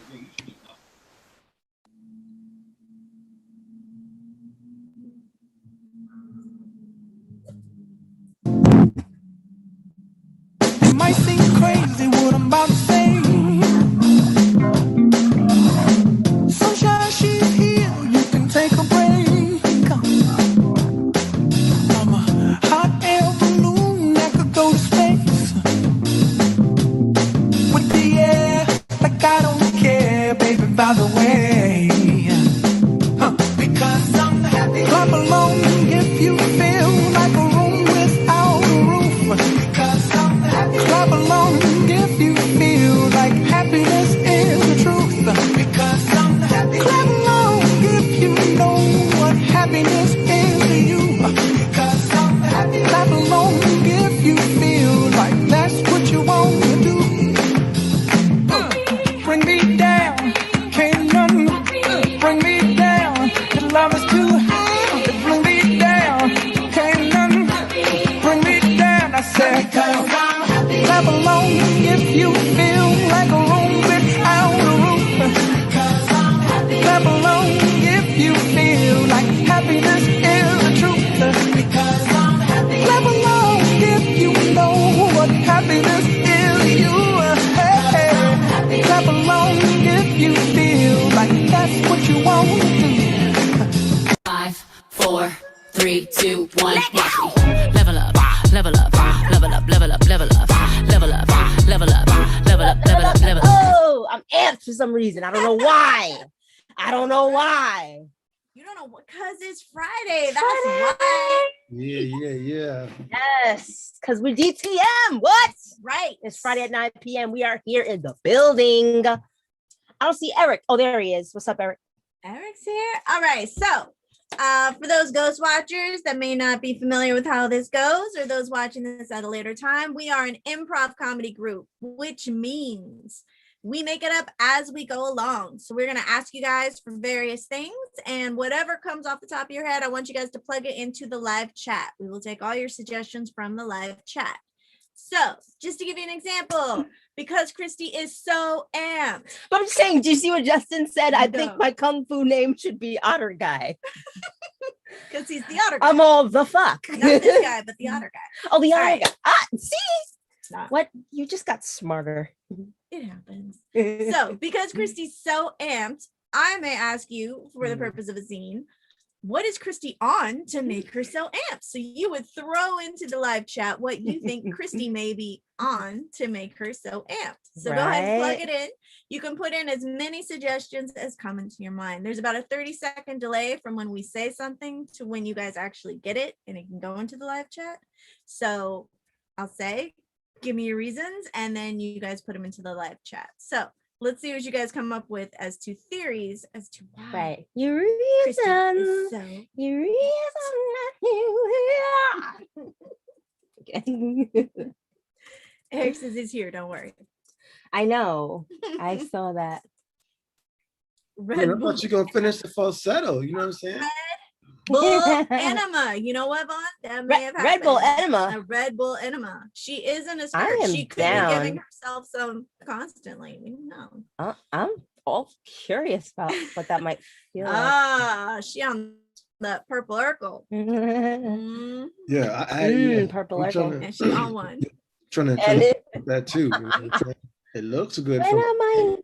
It might seem crazy what I'm about to say. Sunshine, she's here. You can take a break. I'm a hot air balloon that could go to space with the air, like I don't care, baby. By the way, because I'm happy. Clap along if you feel like a room without a roof. Because I'm happy. Clap along if you feel like happiness is the truth. Because I'm happy. Clap along if you know what happiness is to you. Because I'm happy. Clap along if you feel like that's what you want to do. Bring me down, can't none bring me down. Your love is too high to bring me down. Can't none bring me down. I said, clap along if you feel like a room without a roof. Clap along if you feel like happiness is the truth. Clap along if you know what happiness is to you. Hey, clap along if you feel like that's what you want to do. 5, 4, 3, 2, 1. Watch me. Level up, level up, level up, level up, level up, level up, level up, level up, level up, level up. Oh, I'm amped for some reason. I don't know why. I don't know why. You don't know what, because it's Friday. That's why. Yeah. Yes, because we're DTM. What? Right. It's Friday at 9 p.m. We are here in the building. I don't see Eric. Oh, there he is. What's up, Eric? Eric's here. All right. So for those ghost watchers that may not be familiar with how this goes, or those watching this at a later time, we are an improv comedy group, which means we make it up as we go along. So we're going to ask you guys for various things, and whatever comes off the top of your head, I want you guys to plug it into the live chat. We will take all your suggestions from the live chat. So just to give you an example, because Christy is so amped. But I'm just saying, do you see what Justin said? I No. think my kung fu name should be Otter Guy. Because he's the otter guy. I'm all the fuck. Not this guy, but the otter guy. Oh, the All Otter right. Guy. Ah, see? Stop. What? You just got smarter. It happens. So because Christy's so amped, I may ask you, for the purpose of a scene, what is Christy on to make her so amped? So you would throw into the live chat what you think Christy may be on to make her so amped. So go ahead and plug it in. You can put in as many suggestions as come into your mind. There's about a 30-second delay from when we say something to when you guys actually get it, and it can go into the live chat. So I'll say, give me your reasons, and then you guys put them into the live chat. So let's see what you guys come up with as to theories as to why. Right. Your Christy reason. is so Your reason. Eric says he's here, don't worry. I know. I saw that. Red I Bull, thought you were gonna finish the falsetto. You know what I'm saying? Bull enema. You know what, Vaughn? That may have happened. Red Bull enema. A Red Bull enema. She is in a I skirt. am She could down. be giving herself some constantly. We don't know. I'm all curious about what that might feel like. Ah, she on that purple Urkel. Yeah, I Purple I'm Urkel. And she on one. trying to And that too. It looks good. when From, am I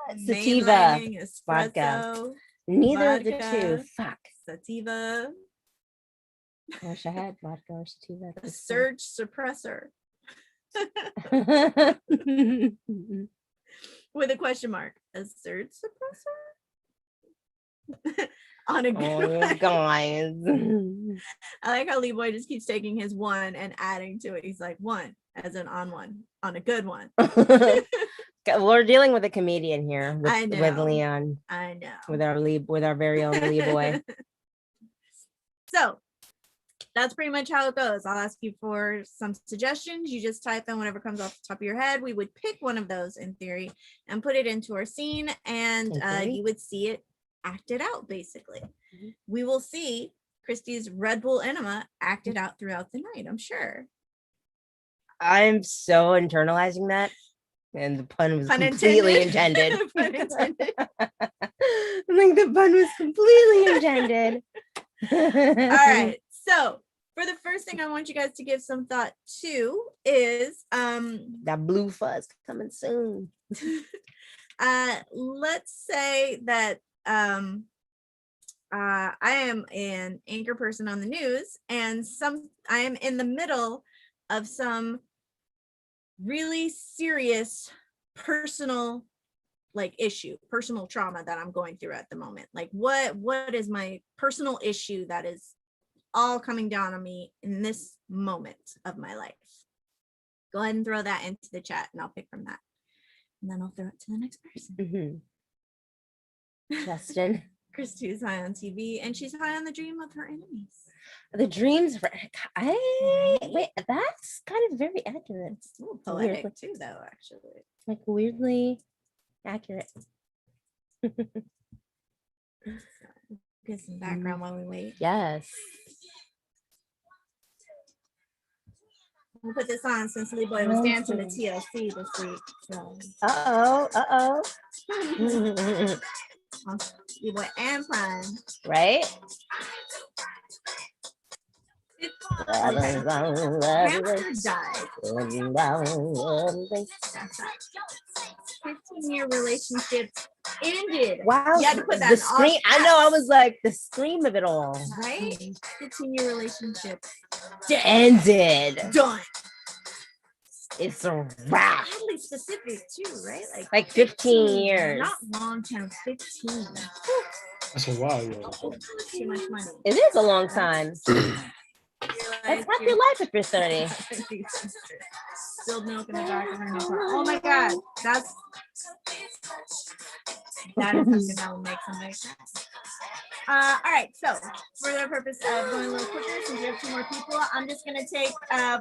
not? Sativa. Mainlining, vodka. espresso, Neither of the vodka. two. Fuck. sativa, I wish I had vodka or sativa. a surge suppressor with a question mark. A surge suppressor? On a good one. Guys. I like how Lee Boy just keeps taking his one and adding to it. He's like, one, as in on one, on a good one. We're dealing with a comedian here I know. with Leon, I know. with our very own Lee Boy. So that's pretty much how it goes. I'll ask you for some suggestions. You just type in whatever comes off the top of your head. We would pick one of those in theory and put it into our scene, and you would see it acted out, basically. Mm-hmm. We will see Christy's Red Bull enema acted out throughout the night, I'm sure. I'm so internalizing that. And the pun was Pun completely intended. intended. Pun intended. I'm like, the pun was completely intended. All right. So for the first thing I want you guys to give some thought to is That blue fuzz coming soon. let's say that I am an anchor person on the news, and I am in the middle of some really serious personal personal trauma that I'm going through at the moment. Like what is my personal issue that is all coming down on me in this moment of my life? Go ahead and throw that into the chat and I'll pick from that. And then I'll throw it to the next person. Justin. Christy is high on TV and she's high on the dream of her enemies. The dreams. Wait, that's kind of very accurate. It's a little poetic too, though, actually. Like weirdly accurate. Get some background while we wait. Yes. We'll put this on since Lee Boy was dancing to TLC this week. So. Uh-oh. Lee Boy and Prime. Right? Hamster died. 15-year relationships ended. Wow. You had to put that The in all scream. I know. I caps. was like, the scream of it all. Right? 15-year relationships Ended. done. It's a wrap. Oddly specific too, right? Like 15 years. Not long term, 15. That's a while, yo. Too much money. It is a long time. That's half your life if you're 30. Spilled milk in the back of her new car. Oh my god, that is something that will make somebody cry. All right, so for the purpose of going a little quicker, since we have 2 more people, I'm just gonna take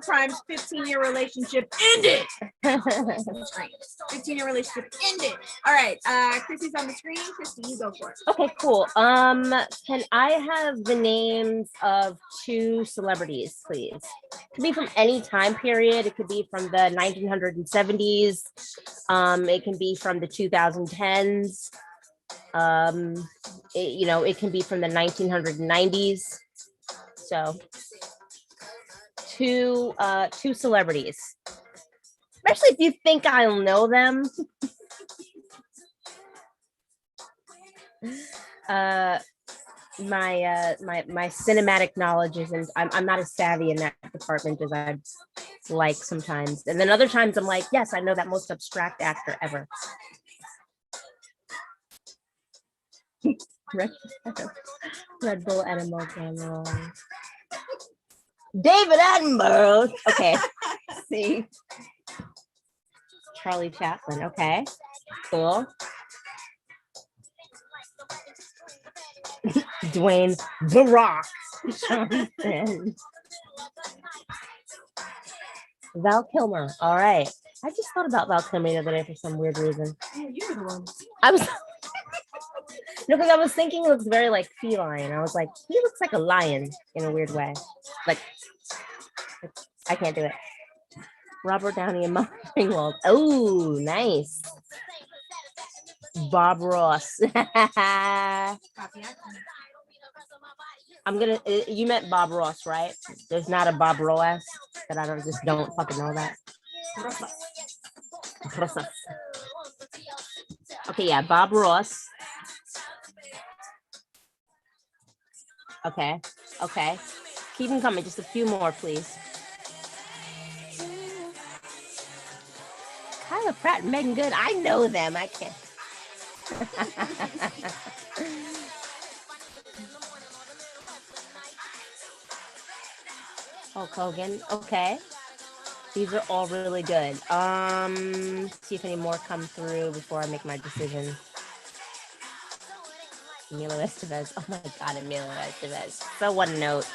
Prime's 15-year relationship ended. 15-year relationship ended. All right, Chrissy's on the screen. Chrissy, you go for it. Okay, cool. Can I have the names of 2 celebrities, please? It could be from any time period. It could be from the 1970s. It can be from the 2010s. It can be from the 1990s. So 2 celebrities, especially if you think I'll know them. My cinematic knowledge isn't, I'm not as savvy in that department as I'd like sometimes, and then other times I'm like, yes, I know that most abstract actor ever. Red Bull Animal Camera. David Attenborough. Okay. See. Charlie Chaplin. Okay. Cool. Dwayne The Rock Johnson. Val Kilmer. All right. I just thought about Val Kilmer the other day for some weird reason. Yeah, you were the one. I was no, because I was thinking he looks very like feline. I was like, he looks like a lion in a weird way. Like I can't do it. Robert Downey and Mark Ringwald. Oh, nice. Bob Ross. I'm gonna. You meant Bob Ross, right? There's not a Bob Ross that I don't fucking know that. Okay, yeah, Bob Ross. Okay. Keep them coming. Just a few more, please. Kyla Pratt and Megan Good. I know them. I can't. Hulk Hogan. Okay. These are all really good. See if any more come through before I make my decision. Emilio Estevez. Oh my God, Emilio Estevez. So one note.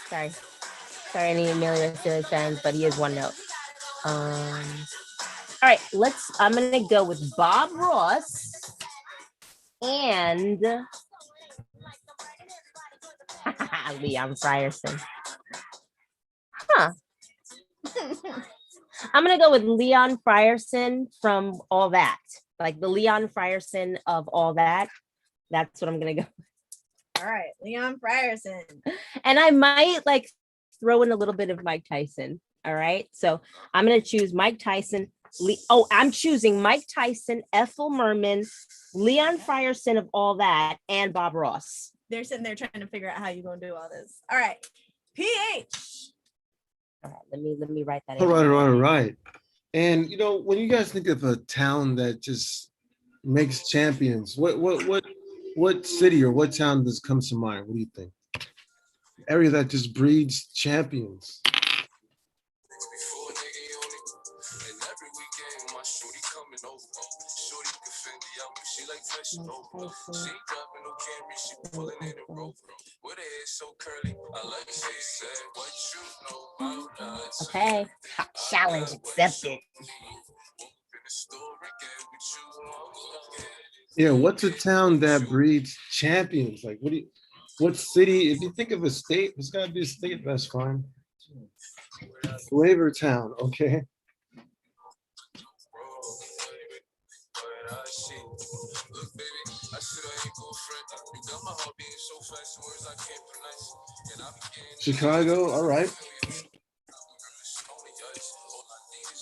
Sorry, any Emilio Estevez fans, but he is one note. All right, I'm gonna go with Bob Ross and Leon Frierson. Huh. I'm gonna go with Leon Frierson from All That. Like the Leon Frierson of All That. That's what I'm gonna go. All right, Leon Frierson. And I might like throw in a little bit of Mike Tyson. All right. So I'm gonna choose Mike Tyson. I'm choosing Mike Tyson, Ethel Merman, Leon Frierson of All That, and Bob Ross. They're sitting there trying to figure out how you're gonna do all this. All right, PH. All right, let me write that. All right, all right, all right. And you know, when you guys think of a town that just makes champions, what city or what town does comes to mind? What do you think? Area that just breeds champions. Okay. Challenge accepted. Yeah, what's a town that breeds champions? Like, what city? If you think of a state, it's got to be a state. That's fine. Flavor town, okay. Chicago, all right.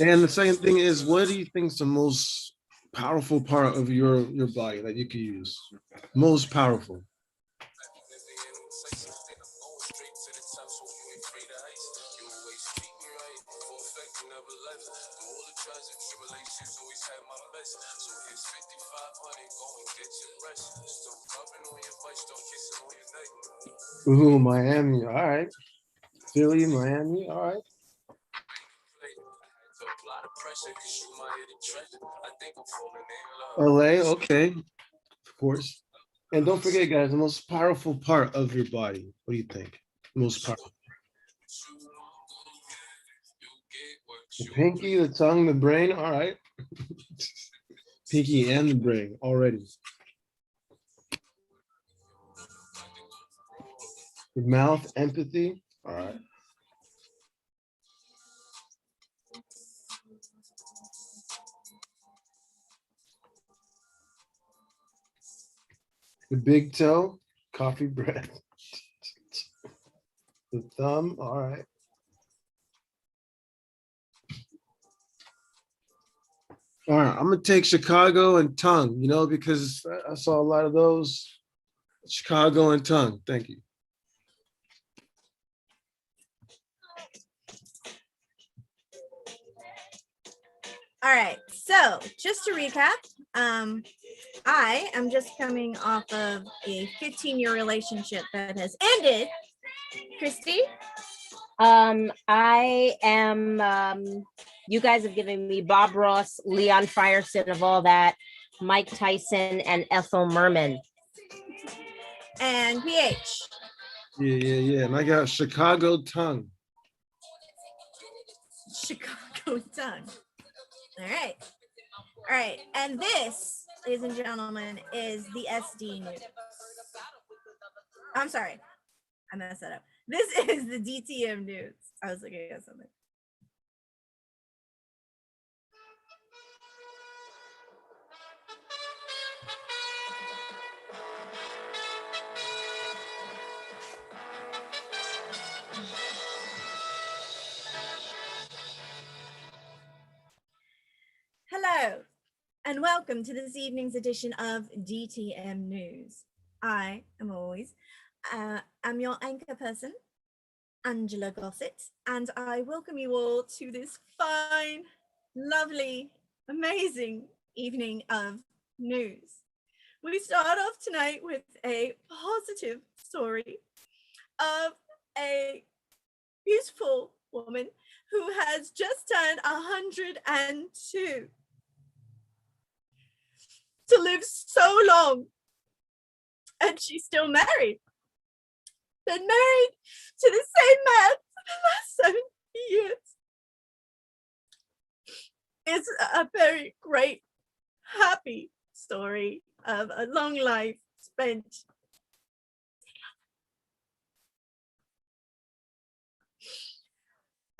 And the second thing is, what do you think is the most powerful part of your body that you can use? Most powerful. Ooh, Miami. All right. Philly, Miami. All right. LA. Okay. Of course. And don't forget, guys, the most powerful part of your body. What do you think? Most powerful. The pinky, the tongue, the brain. All right. Pinky and the brain already. The mouth, empathy. All right. The big toe, coffee breath. The thumb, all right. All right, I'm gonna take Chicago and tongue, you know, because I saw a lot of those. Chicago and tongue, thank you. All right, so just to recap, I am just coming off of a 15-year relationship that has ended. Christy? I am you guys have given me Bob Ross, Leon Frierson of All That, Mike Tyson, and Ethel Merman. And PH. Yeah. And I got Chicago tongue. Chicago tongue. All right. And this, ladies and gentlemen, is the SD news. I'm sorry. I messed that up. This is the DTM news. I was looking at something. Hello, and welcome to this evening's edition of DTM News. I am always, I'm your anchor person, Angela Gossett, and I welcome you all to this fine, lovely, amazing evening of news. We start off tonight with a positive story of a beautiful woman who has just turned 102. To live so long, and she's still married. Been married to the same man for the last 7 years. It's a very great, happy story of a long life spent.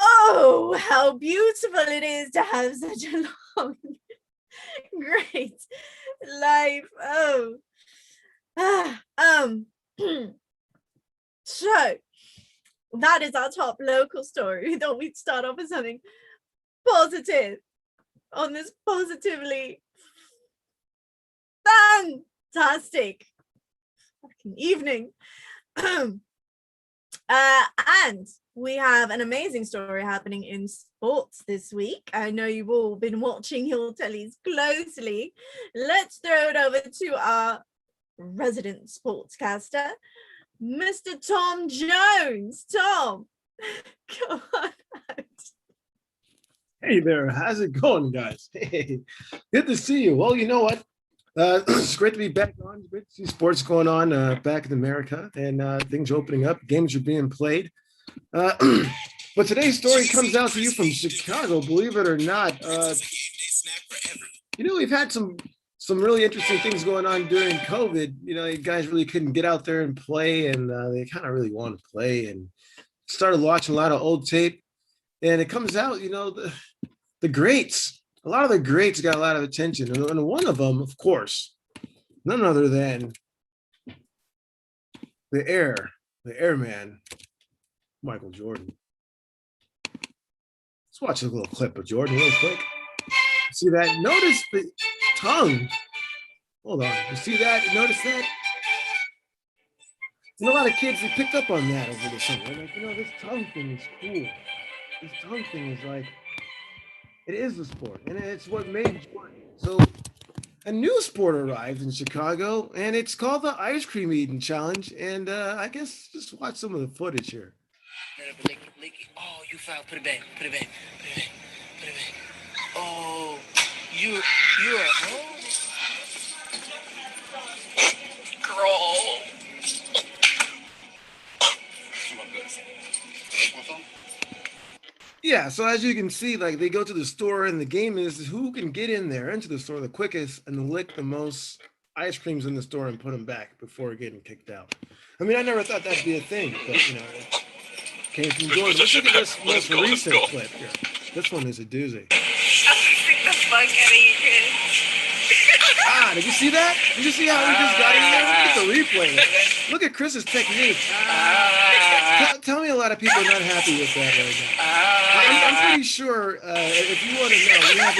Oh, how beautiful it is to have such a long, great life. Oh, so that is our top local story. We thought we'd start off with something positive on this positively fantastic fucking evening. And we have an amazing story happening in sports this week. I know you've all been watching Hill Tellies closely. Let's throw it over to our resident sportscaster, Mr. Tom Jones. Tom, come on out. Hey there, how's it going, guys? Hey, good to see you. Well, you know what? It's great to be back on. Great to see sports going on back in America, and things are opening up. Games are being played. But today's story comes out to you from Chicago, believe it or not. We've had some really interesting things going on during COVID. You guys really couldn't get out there and play, and they kind of really want to play, and started watching a lot of old tape. And it comes out, the greats. A lot of the greats got a lot of attention, and one of them, of course, none other than the airman, Michael Jordan. Let's watch a little clip of Jordan real quick. See that? Notice the tongue. Hold on. You see that? Notice that? And a lot of kids, they picked up on that over the summer. They're like, this tongue thing is cool. This tongue thing is like, it is a sport, and it's what made Jordan. So a new sport arrived in Chicago, and it's called the ice cream eating challenge. And I guess just watch some of the footage here. Lick it. Oh, you foul. Put it back. Put it back. Oh, you're at home? Girl. Yeah, so as you can see, like they go to the store, and the game is who can get in there into the store the quickest and lick the most ice creams in the store and put them back before getting kicked out. I mean, I never thought that'd be a thing, but it came from Jordan. Let's look at this most recent clip here. This one is a doozy. Sick the fuck out of you, Chris. Did you see that? Did you see how he just got in there? Look at the replay. Look at Chris's technique. Tell me a lot of people are not happy with that right now. I'm pretty sure, if you want to know, we have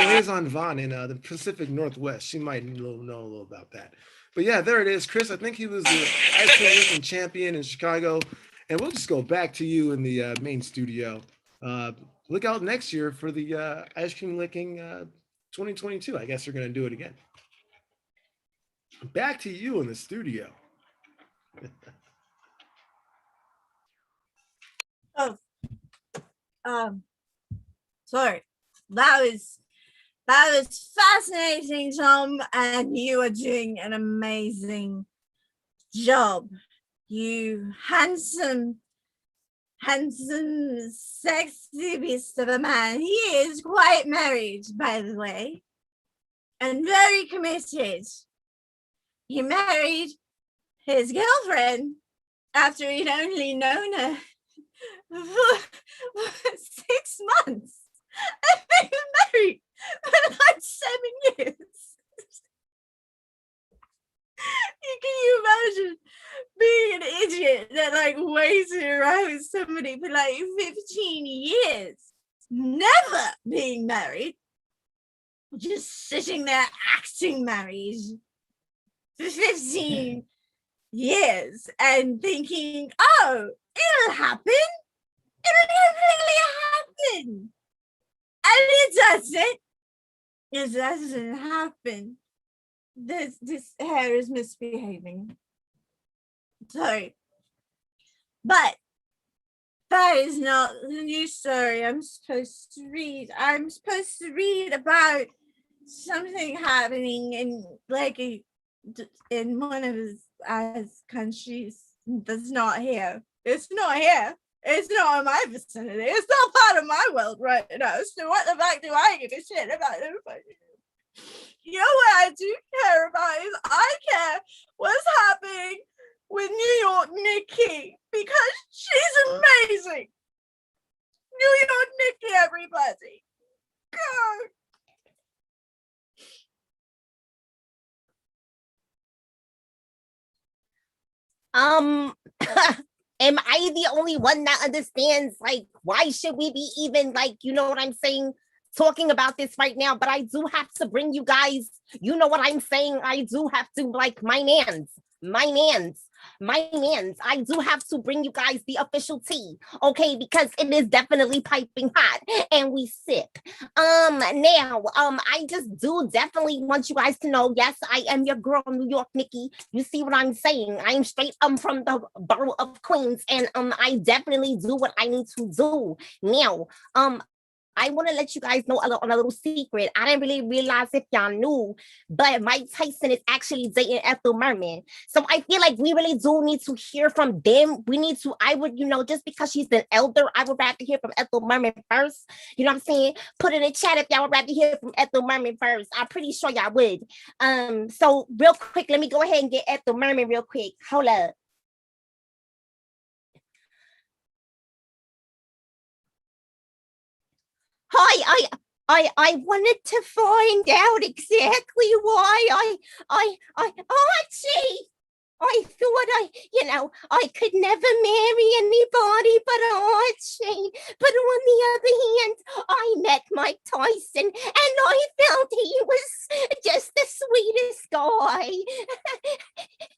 a liaison Vaughn in the Pacific Northwest. She might know a little about that. But yeah, there it is, Chris. I think he was the ice cream licking champion in Chicago. And we'll just go back to you in the main studio. Look out next year for the ice cream licking 2022. I guess they're going to do it again. Back to you in the studio. Sorry. That was fascinating, Tom, and you are doing an amazing job. You handsome, sexy beast of a man. He is quite married, by the way, and very committed. He married his girlfriend after he'd only known her for 6 months. And they were married for like 7 years. Can you imagine being an idiot that like waited around with somebody for like 15 years, never being married, just sitting there acting married for 15 years and thinking, oh, it'll happen. It'll definitely happen. And it doesn't happen. This hair is misbehaving. Sorry. But that is not the news story I'm supposed to read. I'm supposed to read about something happening in in one of his countries that's not here. It's not here. It's not in my vicinity. It's not part of my world right now. So what the fuck do I give a shit about it? You know what I do care about is I care what's happening with New York Nikki because she's amazing. New York Nikki, everybody. Go. Am I the only one that understands, like, why should we be even, like, you know what I'm saying, talking about this right now? But I do have to bring you guys, you know what I'm saying? I do have to, like, my mans. I do have to bring you guys the official tea, okay? Because it is definitely piping hot and we sip. I just do definitely want you guys to know, yes, I am your girl, New York Nikki. You see what I'm saying? I am straight from the borough of Queens, and I definitely do what I need to do. Now, I want to let you guys know on a little secret. I didn't really realize if y'all knew, but Mike Tyson is actually dating Ethel Merman. So I feel like we really do need to hear from them. We need to, I would, just because she's an elder, I would rather hear from Ethel Merman first. You know what I'm saying? Put in the chat if y'all would rather hear from Ethel Merman first. I'm pretty sure y'all would. So real quick, let me go ahead and get Ethel Merman real quick. Hold up. Hi, I wanted to find out exactly why Archie. I thought I could never marry anybody but Archie. But on the other hand, I met Mike Tyson and I felt he was just the sweetest guy.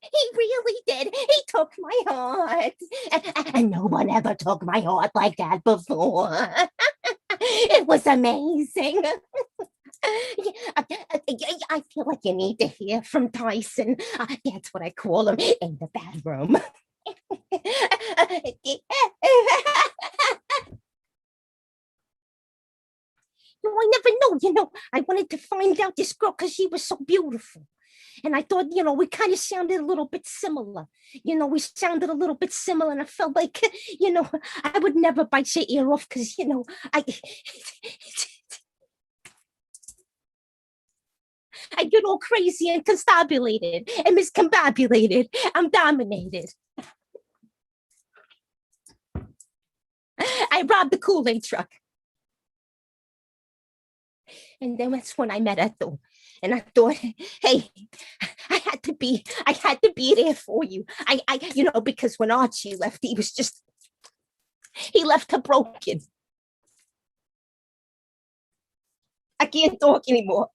He really did. He took my heart. And no one ever took my heart like that before. It was amazing. I feel like you need to hear from Tyson. That's what I call him in the bedroom. I never know. I wanted to find out this girl because she was so beautiful. And I thought, we kind of sounded a little bit similar. We sounded a little bit similar. And I felt like, I would never bite your ear off because, I get all crazy and constabulated and miscombobulated. I'm dominated. I robbed the Kool-Aid truck. And then that's when I met Ethel. And I thought, hey, I had to be there for you. Because when Archie left, he left her broken. I can't talk anymore.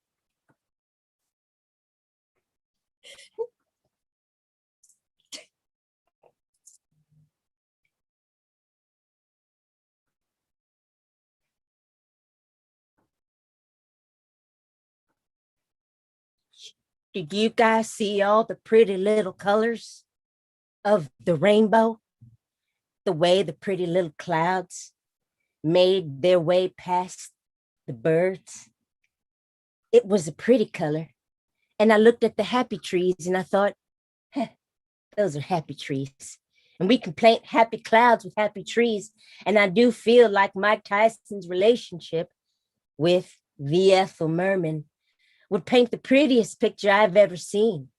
Did you guys see all the pretty little colors of the rainbow? The way the pretty little clouds made their way past the birds? It was a pretty color. And I looked at the happy trees and I thought, those are happy trees. And we can paint happy clouds with happy trees. And I do feel like Mike Tyson's relationship with the Ethel Merman would paint the prettiest picture I've ever seen,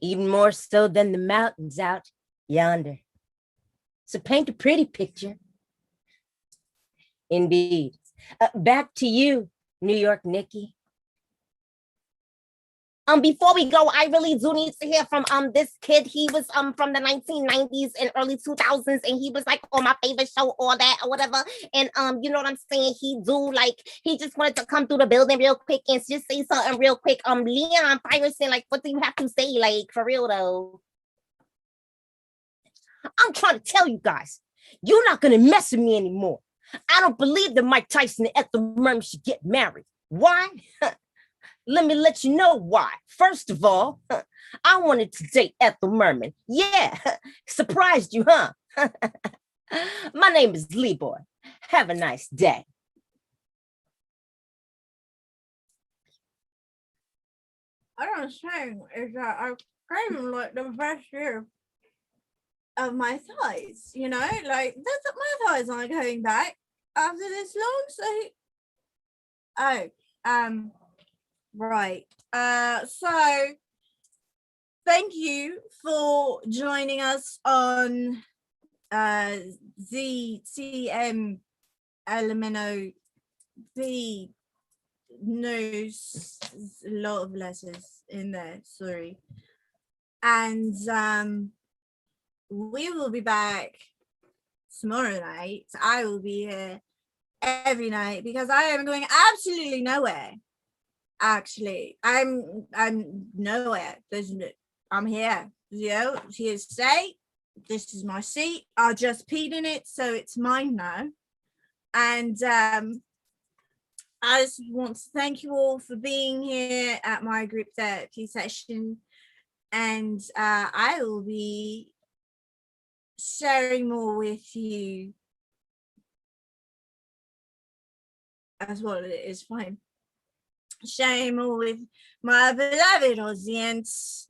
even more so than the mountains out yonder. So paint a pretty picture. Indeed. Back to you, New York Nikki. Before we go, I really do need to hear from this kid. He was from the 1990s and early 2000s, and he was like on my favorite show, all that or whatever. And you know what I'm saying? He just wanted to come through the building real quick and just say something real quick. Leon Piracy, like, what do you have to say? Like, for real though. I'm trying to tell you guys, you're not gonna mess with me anymore. I don't believe that Mike Tyson and Ethel Merman should get married. Why? Let me let you know why. First of all, I wanted to date Ethel Merman. Yeah, surprised you, huh? My name is Lee Boy. Have a nice day. I don't saying is that I kind of like the best year of my thighs, like that's my thighs aren't going back after this long. So right. So thank you for joining us on ZCM Elemento the news. A lot of letters in there, sorry. And we will be back tomorrow night. I will be here every night because I am going absolutely nowhere. Actually, I'm nowhere. I'm here. Here to stay. This is my seat. I just peed in it, so it's mine now. And I just want to thank you all for being here at my group therapy session. And I will be sharing more with you as well. It is fine. Sharing more with my beloved audience.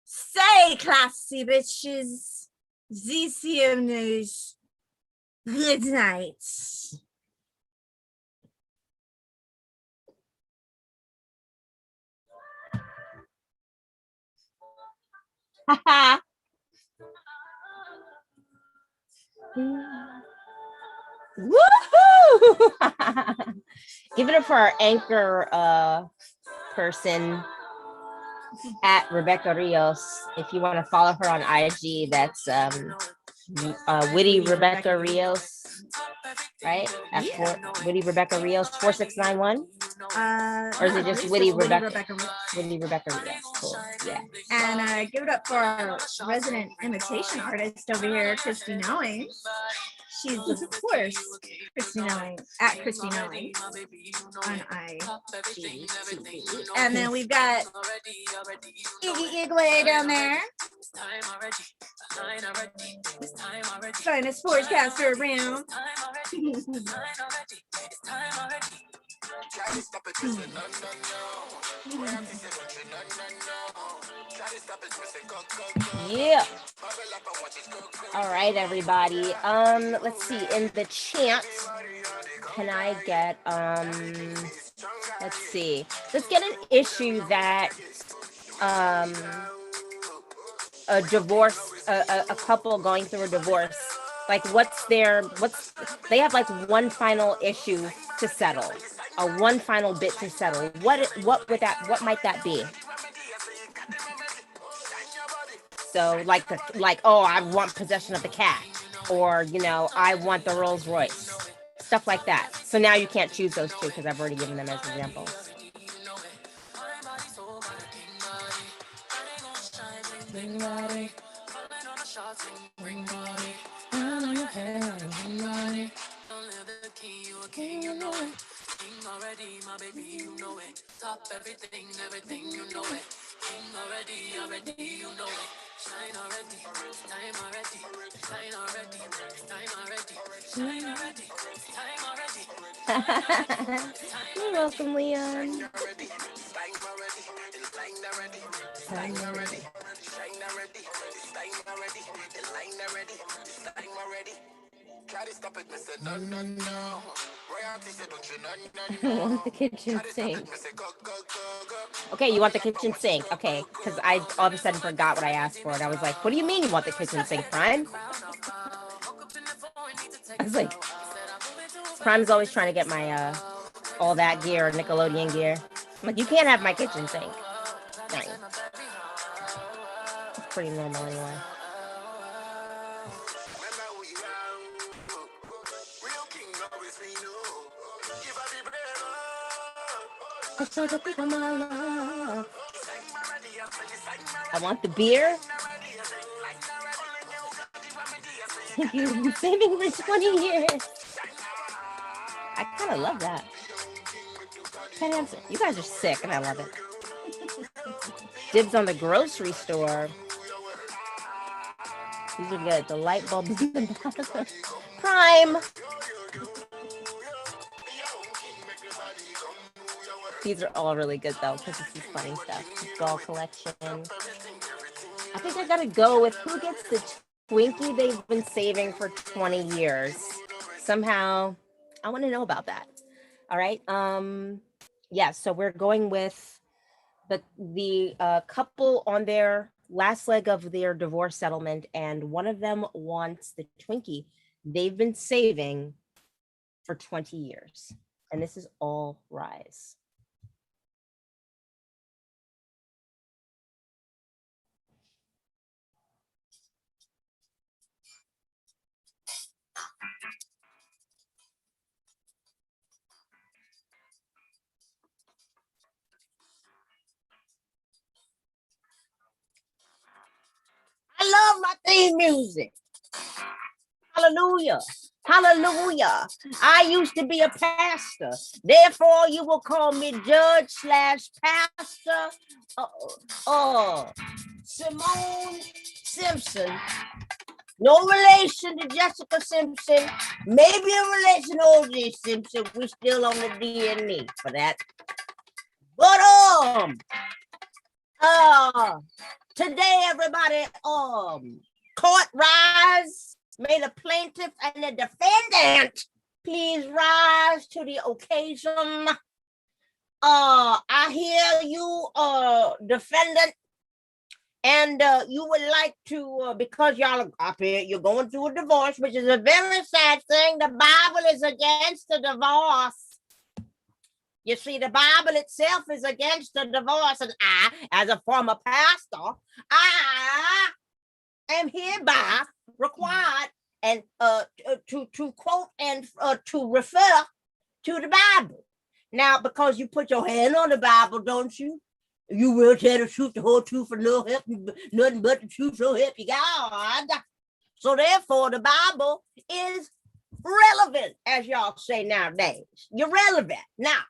Stay classy, bitches. ZCM News. Good night. Woohoo! Give it up for our anchor person at Rebecca Rios. If you want to follow her on IG, that's Witty Rebecca Rios, right? At Witty Rebecca Rios 4691. Or is it just Witty Rebecca? Witty Rebecca Rios. Cool. Yeah. And give it up for our resident imitation artist over here, Christy Knowing. She's of course Christy Knowing at Christy Knowing on IG. And then we've got Iggy Igway down there. Finest sportscaster around. Yeah. All right, everybody. Let's see. In the chat, can I get let's see. Let's get an issue that a divorce, a couple going through a divorce. Like they have like one final issue to settle, one final bit to settle. What might that be? So like oh, I want possession of the cat, or I want the Rolls Royce, stuff like that. So now you can't choose those two because I've already given them as examples. Already, my baby, you know it. Top everything, you know it. King already, you know it. Shine already, time already, shine already, time already, shine already, time already. You're welcome, Leon. I want the kitchen sink. Okay, you want the kitchen sink. Okay, because I all of a sudden forgot what I asked for. And I was like, what do you mean you want the kitchen sink, Prime? I was like, Prime's always trying to get my all that gear, Nickelodeon gear. I'm like, you can't have my kitchen sink. Dang. It's pretty normal anyway. I want the beer. You've been saving for 20 years. I kind of love that. You guys are sick, and I love it. Dibs on the grocery store. These are good. The light bulbs in the bottom. Prime. These are all really good though, because this is funny stuff. Doll collection. I think I gotta go with who gets the Twinkie they've been saving for 20 years. Somehow, I want to know about that. All right. Yeah. So we're going with the couple on their last leg of their divorce settlement, and one of them wants the Twinkie they've been saving for 20 years. And this is All Rise. I love my theme music. Hallelujah. Hallelujah. I used to be a pastor. Therefore, you will call me judge slash pastor. Simone Simpson. No relation to Jessica Simpson. Maybe a relation to O.J. Simpson. We still on the DNA for that. But today, everybody, court rise. May the plaintiff and the defendant please rise to the occasion. I hear you, defendant, and you would like to, because y'all are up here, you're going through a divorce, which is a very sad thing. The Bible is against the divorce. You see, the Bible itself is against the divorce, and I, as a former pastor, I am hereby required and to quote and to refer to the Bible. Now, because you put your hand on the Bible, don't you? You will tell the truth, the whole truth, and no help, nothing but the truth, so help you God. So therefore, the Bible is relevant, as y'all say nowadays. You're relevant. Now,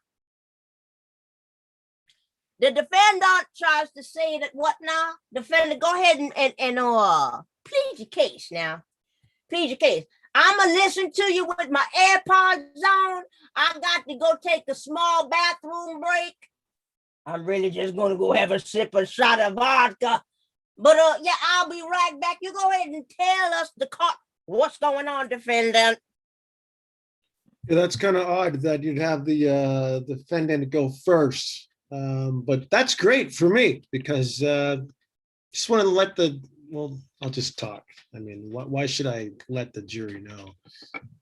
the defendant tries to say that what now? Defendant, go ahead and plead your case now. Plead your case. I'm going to listen to you with my AirPods on. I got to go take a small bathroom break. I'm really just going to go have a sip of shot of vodka. But yeah, I'll be right back. You go ahead and tell us the court what's going on, defendant. Yeah, that's kind of odd that you'd have the defendant go first. But that's great for me because just want to let I'll just talk. I mean, why should I let the jury know?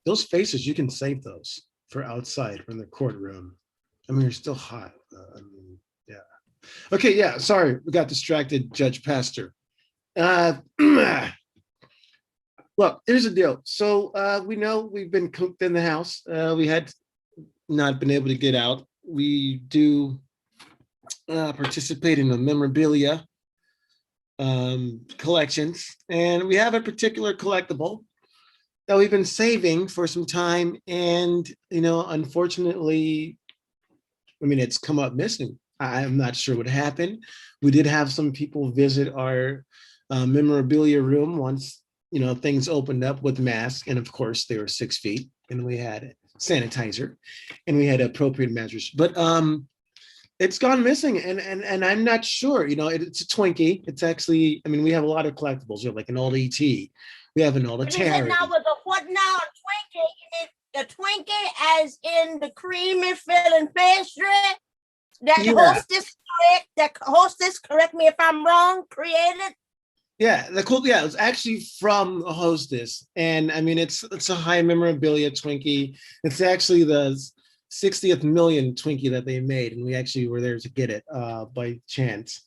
Those faces, you can save those for outside from the courtroom. I mean, you're still hot. I mean, yeah. Okay, yeah, sorry, we got distracted, Judge Pastor. Look, here's the deal. So we know we've been cooped in the house. We had not been able to get out. We do participate in the memorabilia collections, and we have a particular collectible that we've been saving for some time, and unfortunately, I mean, it's come up missing. I'm not sure what happened. We did have some people visit our memorabilia room once things opened up with masks, and of course they were 6 feet, and we had sanitizer and we had appropriate measures, but it's gone missing, and I'm not sure. It's a Twinkie. It's actually, I mean, we have a lot of collectibles. Like an old ET. We have an old Atari. Now with a what now? A Twinkie? A Twinkie, as in the creamy filling pastry that hostess, correct me if I'm wrong, created. Yeah, it was actually from a hostess, and I mean, it's a high memorabilia Twinkie. It's actually the 60th million Twinkie that they made, and we actually were there to get it by chance.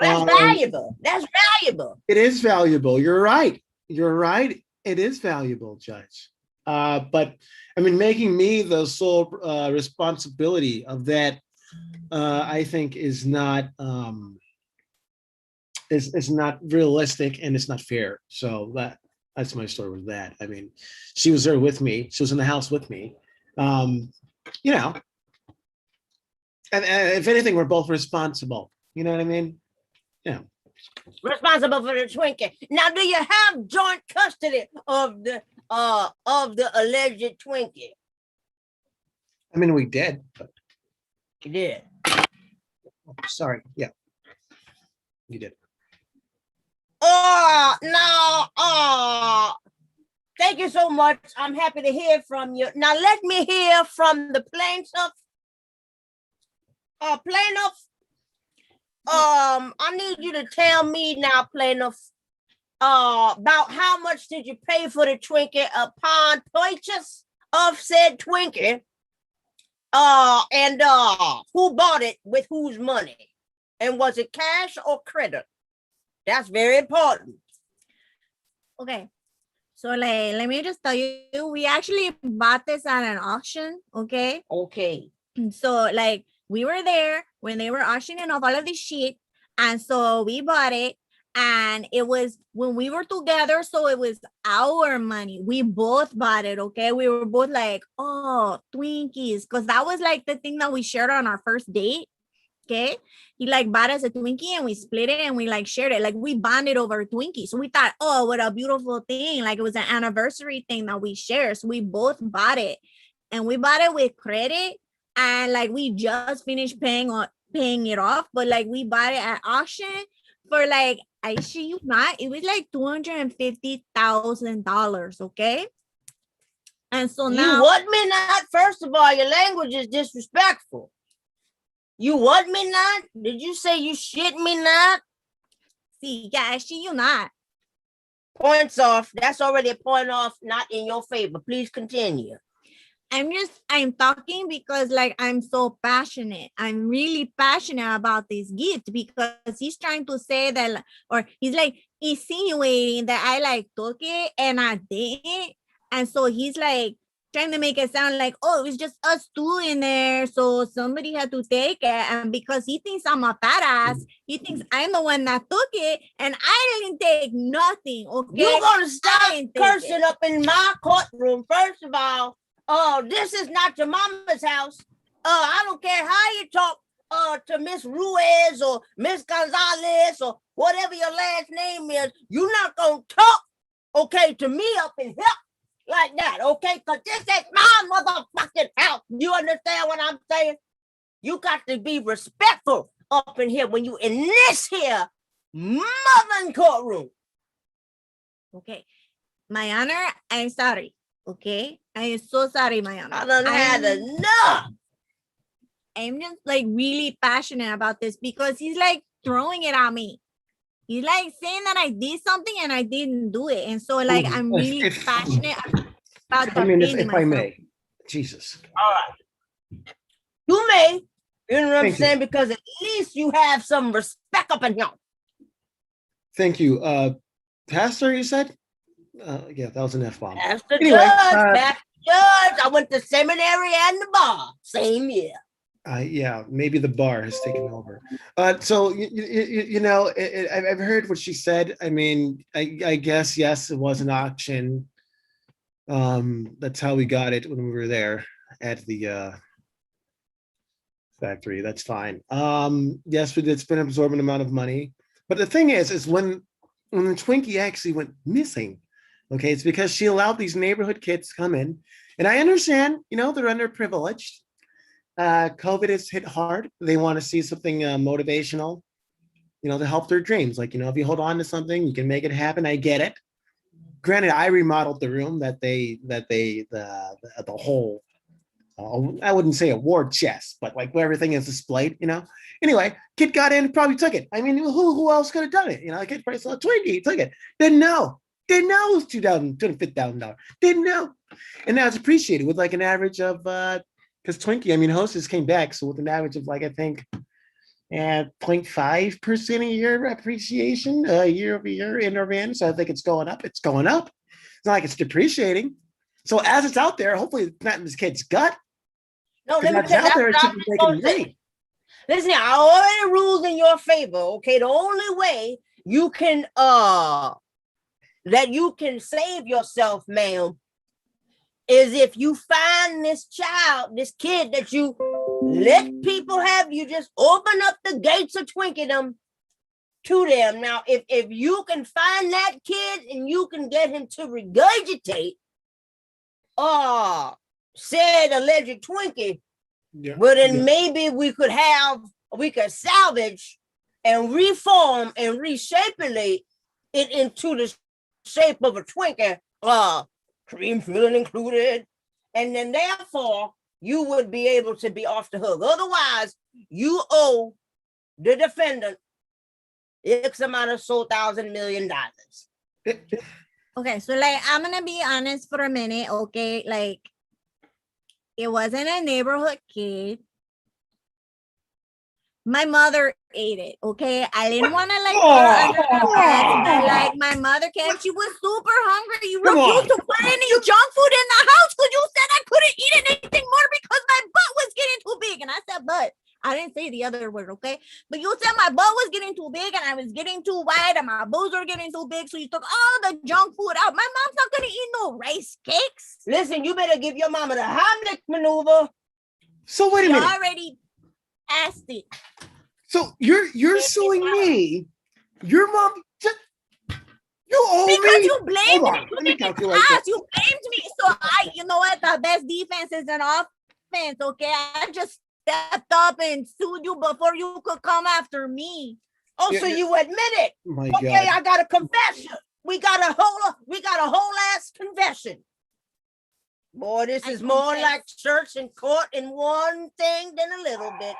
Well, that's valuable. That's valuable. It is valuable. You're right. It is valuable, Judge. But I mean, making me the sole responsibility of that, I think, is not not realistic, and it's not fair. So that's my story with that. I mean, she was there with me. She was in the house with me. And if anything, we're both responsible. You know what I mean? Yeah. Responsible for the Twinkie. Now, do you have joint custody of the alleged Twinkie? I mean, we did. But... You did. Sorry. Yeah. You did. No. Thank you so much. I'm happy to hear from you. Now let me hear from the plaintiff. I need you to tell me now, plaintiff, about how much did you pay for the Twinkie upon purchase of said Twinkie? And who bought it with whose money? And was it cash or credit? That's very important. Okay. So like, let me just tell you, we actually bought this at an auction. Okay. Okay. So like, we were there when they were auctioning off all of this shit. And so we bought it. And it was when we were together. So it was our money. We both bought it. Okay. We were both like, oh, Twinkies. Because that was like the thing that we shared on our first date. Okay. He like bought us a Twinkie and we split it and we like shared it. Like we bonded over a Twinkie. So we thought, oh, what a beautiful thing. Like it was an anniversary thing that we shared. So we both bought it. And we bought it with credit. And like we just finished paying it off. But like we bought it at auction for like, I shit you not, it was like $250,000, okay? And so now you what me not? First of all, your language is disrespectful. You what me not? Did you say you shit me not? See, yeah, I shit you not. Points off. That's already a point off, not in your favor. Please continue. I'm talking because like I'm so passionate. I'm really passionate about this gift because he's trying to say that, or he's like insinuating that I like took it and I didn't. And so he's like trying to make it sound like, oh, it was just us two in there. So somebody had to take it. And because he thinks I'm a fat ass, he thinks I'm the one that took it. And I didn't take nothing. Okay. You're gonna stop cursing up in my courtroom, first of all. Oh, this is not your mama's house. I don't care how you talk to Miss Ruiz or Miss Gonzalez or whatever your last name is. You're not gonna talk, okay, to me up in here like that, okay? Because this is my motherfucking house. You understand what I'm saying? You got to be respectful up in here when you in this here mother courtroom. Okay, my honor, I'm sorry. Okay, I am so sorry, my honor. I done had enough. I'm just like really passionate about this because he's like throwing it at me. He's like saying that I did something and I didn't do it. And so like I'm really passionate about I mean, if defending I myself. may, Jesus. All right. You may. You know what I'm Thank you. saying? Because at least you have some respect up in here. Thank you. Pastor, you said? Yeah, that was an F-bomb. Pastor Anyway, Pastor Judge. I went to seminary and the bar. Same year. Yeah, maybe the bar has taken over. So you know, I've heard what she said. I mean, I guess yes, it was an auction. That's how we got it when we were there at the factory. That's fine. Yes, we did spend an absorbent amount of money. But the thing is when the Twinkie actually went missing, okay, it's because she allowed these neighborhood kids to come in. And I understand, you know, they're underprivileged. COVID has hit hard. They want to see something motivational, you know, to help their dreams. Like, you know, if you hold on to something, you can make it happen. I get it. Granted, I remodeled the room the whole, I wouldn't say a war chest, but like where everything is displayed, you know. Anyway, kid got in, probably took it. I mean, who else could have done it? You know, the kid probably saw a Twinkie, took it. Didn't know it was $250,000. Didn't know. And now it's appreciated with like an average of because Twinkie, I mean, Hostess came back, so with an average of like I think 0.5% a year appreciation year over year in our van. So I think it's going up. It's going up. It's not like it's depreciating. So as it's out there, hopefully it's not in this kid's gut. No, let me That's out there, it should be making money. Listen, I already ruled in your favor. Okay, the only way you can that you can save yourself, ma'am, is if you find this child, this kid that you let people have, you just open up the gates of Twinkiedom to them. Now, if you can find that kid and you can get him to regurgitate said alleged Twinkie, Yeah. well then Yeah. maybe we could salvage and reform and reshapeulate it into the shape of a Twinkie, cream filling included, and then therefore you would be able to be off the hook. Otherwise, you owe the defendant X amount of so $1,000,000,000. Okay, so like I'm gonna be honest for a minute, okay? Like it wasn't a neighborhood kid. My mother ate it, okay? I didn't want to like put her under the bus, but like my mother came, she was super hungry. You Come refused on. to put any junk food in the house because you said I couldn't eat anything more because my butt was getting too big. And I said, but I didn't say the other word, okay? But you said my butt was getting too big and I was getting too wide and my boobs were getting too big. So you took all the junk food out. My mom's not gonna eat no rice cakes. Listen, you better give your mama the Heimlich maneuver. So wait a You minute. already asked it. So you're suing me. Your mom just you owe Because me. you blamed Hold on. me Let me in the calculate past. that. You blamed me. So you know what? The best defense is an offense. Okay, I just stepped up and sued you before you could come after me. Oh, Yeah, so yeah. you admit it? My Okay, God. I got a confession. We got a whole ass confession. Boy, this I is more confess. like church and court in one thing than a little bit.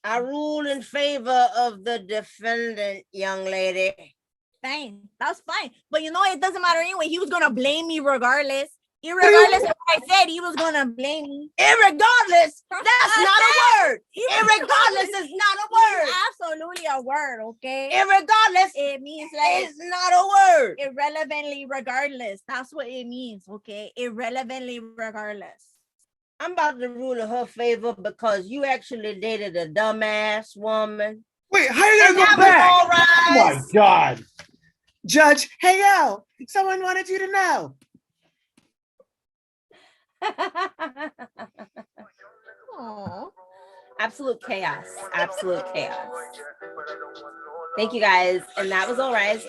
I rule in favor of the defendant, young lady. Fine, that's fine. But you know, it doesn't matter anyway. He was gonna blame me regardless. Irregardless of what I said, he was gonna blame me. Irregardless, that's not a word. Irregardless is not a word. It's absolutely a word, okay? Irregardless It means like is not a word. irrelevantly regardless. That's what it means, okay? Irrelevantly regardless. I'm about to rule in her favor because you actually dated a dumbass woman. Wait, how are you And gonna go that was back? all Oh my right. God. Judge, hey yo, someone wanted you to know. Aww. Absolute chaos. Absolute chaos. Thank you guys. And that was all right.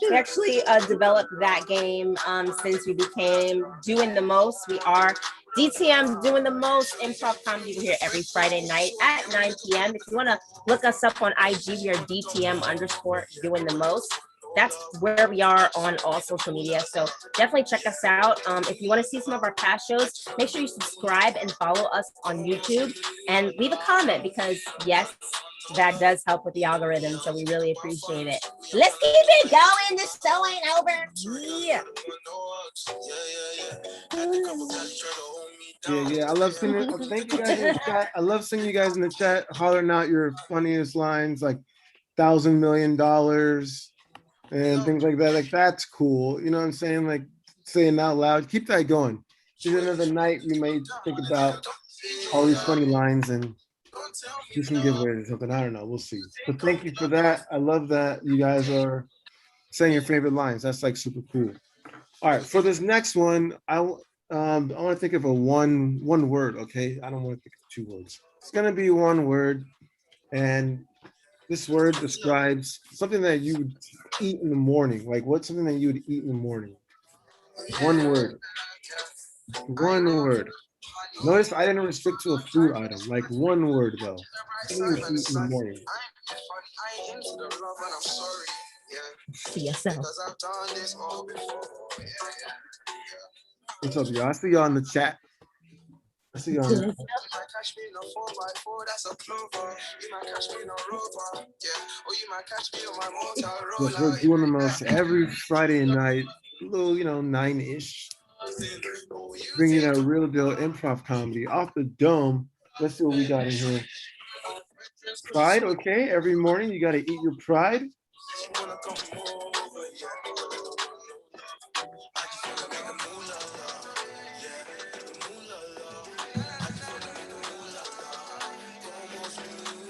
We actually developed that game since we became Doing the Most. We are DTM Doing the Most improv comedy. We're here every Friday night at 9 p.m. If you want to look us up on IG, we are DTM_Doing the Most. That's where we are on all social media. So definitely check us out. If you want to see some of our past shows, make sure you subscribe and follow us on YouTube and leave a comment because yes, that does help with the algorithm. So we really appreciate it. Let's keep it going. This show ain't over. Yeah. Yeah. I love seeing it. Thank you guys in the chat. I love seeing you guys in the chat hollering out your funniest lines like $1,000,000,000 and things like that. Like that's cool. You know what I'm saying? Like saying out loud. Keep that going. There's another night we may think about all these funny lines and do some giveaways or something. I don't know. We'll see. But thank you for that. I love that you guys are saying your favorite lines. That's like super cool. All right, for this next one, I want to think of a one word. Okay, I don't want to think of 2 words. It's gonna be one word, and this word describes something that you would eat in the morning. Like what's something that you would eat in the morning? One word. One word. Notice I didn't restrict to a food item. Like one word though. Something you would eat in the morning. See yourself. What's up, y'all? I see y'all in the chat. I see y'all. In the chat. Yes, we're doing the most every Friday night, a little, 9-ish. Bringing a real deal improv comedy off the dome. Let's see what we got in here. Pride, okay. Every morning you got to eat your pride.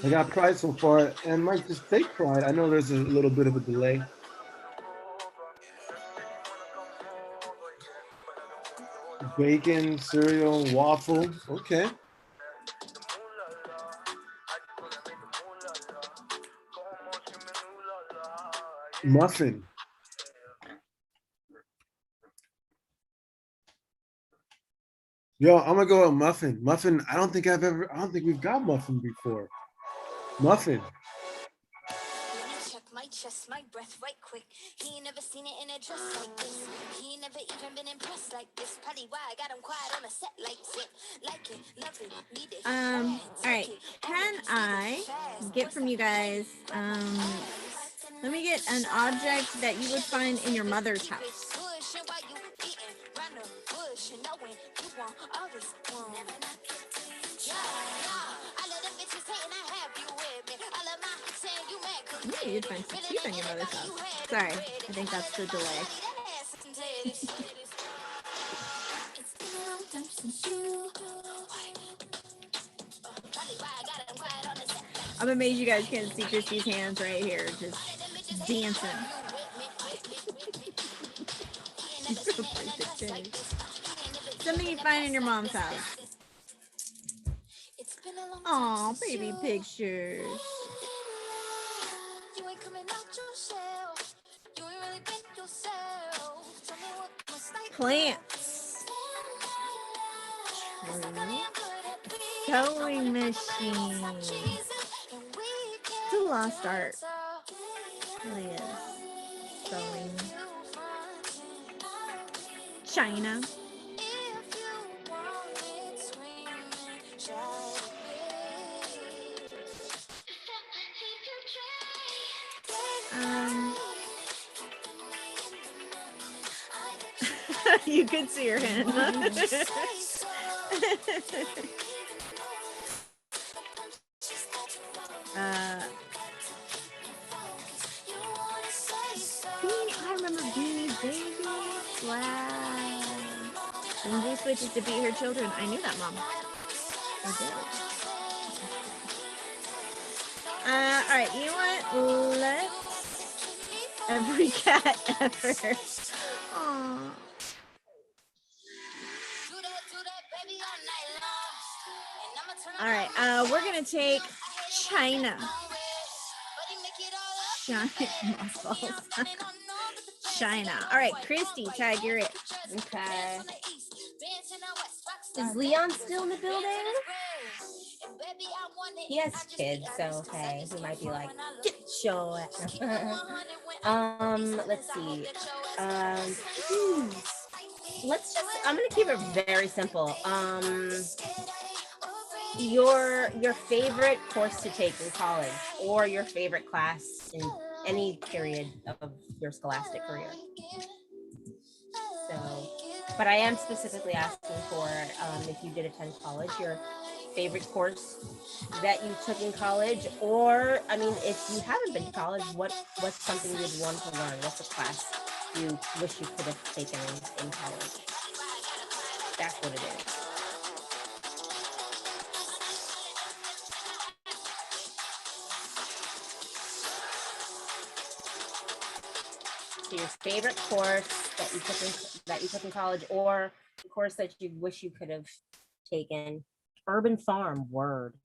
I got pride so far and might just take pride. I know there's a little bit of a delay. Bacon, cereal, waffle. Okay. Muffin. Yo, I'm gonna go with muffin. Muffin, I don't think we've got muffin before. Muffin. my chest, my breath right quick. He ain't never seen it in a dress like this. He ain't never even been impressed like this. Probably why I got him quiet on a set like it. Like it, love it, need it. All right. Can I get from you guys let me get an object that you would find in your mother's house. Yeah, you'd find some teeth in your mother's house. Sorry, I think that's the delay. I'm amazed you guys can't see Christy's hands right here, just dancing. Something you find in your mom's house. Aw, baby pictures. Plants. Sewing machine. It's a lost art. It really is. Sewing. China. You could see her hand. I remember Beanie's baby. Wow. When Boo switches to beat her children, I knew that, Mom. I did. All right, you know what? Let's every cat ever. Aww. All right, we're gonna take China. China. All right, Christy, tag, you're it. Okay. Is Leon still in the building? He has kids, so hey, he might be like, show it. Let's see. I'm gonna keep it very simple. Your favorite course to take in college, or your favorite class in any period of your scholastic career. So, but I am specifically asking for if you did attend college, your favorite course that you took in college, or I mean, if you haven't been to college, what's something you'd want to learn? What's a class you wish you could have taken in college? That's what it is. So your favorite course that you took in college, or the course that you wish you could have taken. Urban Farm, word.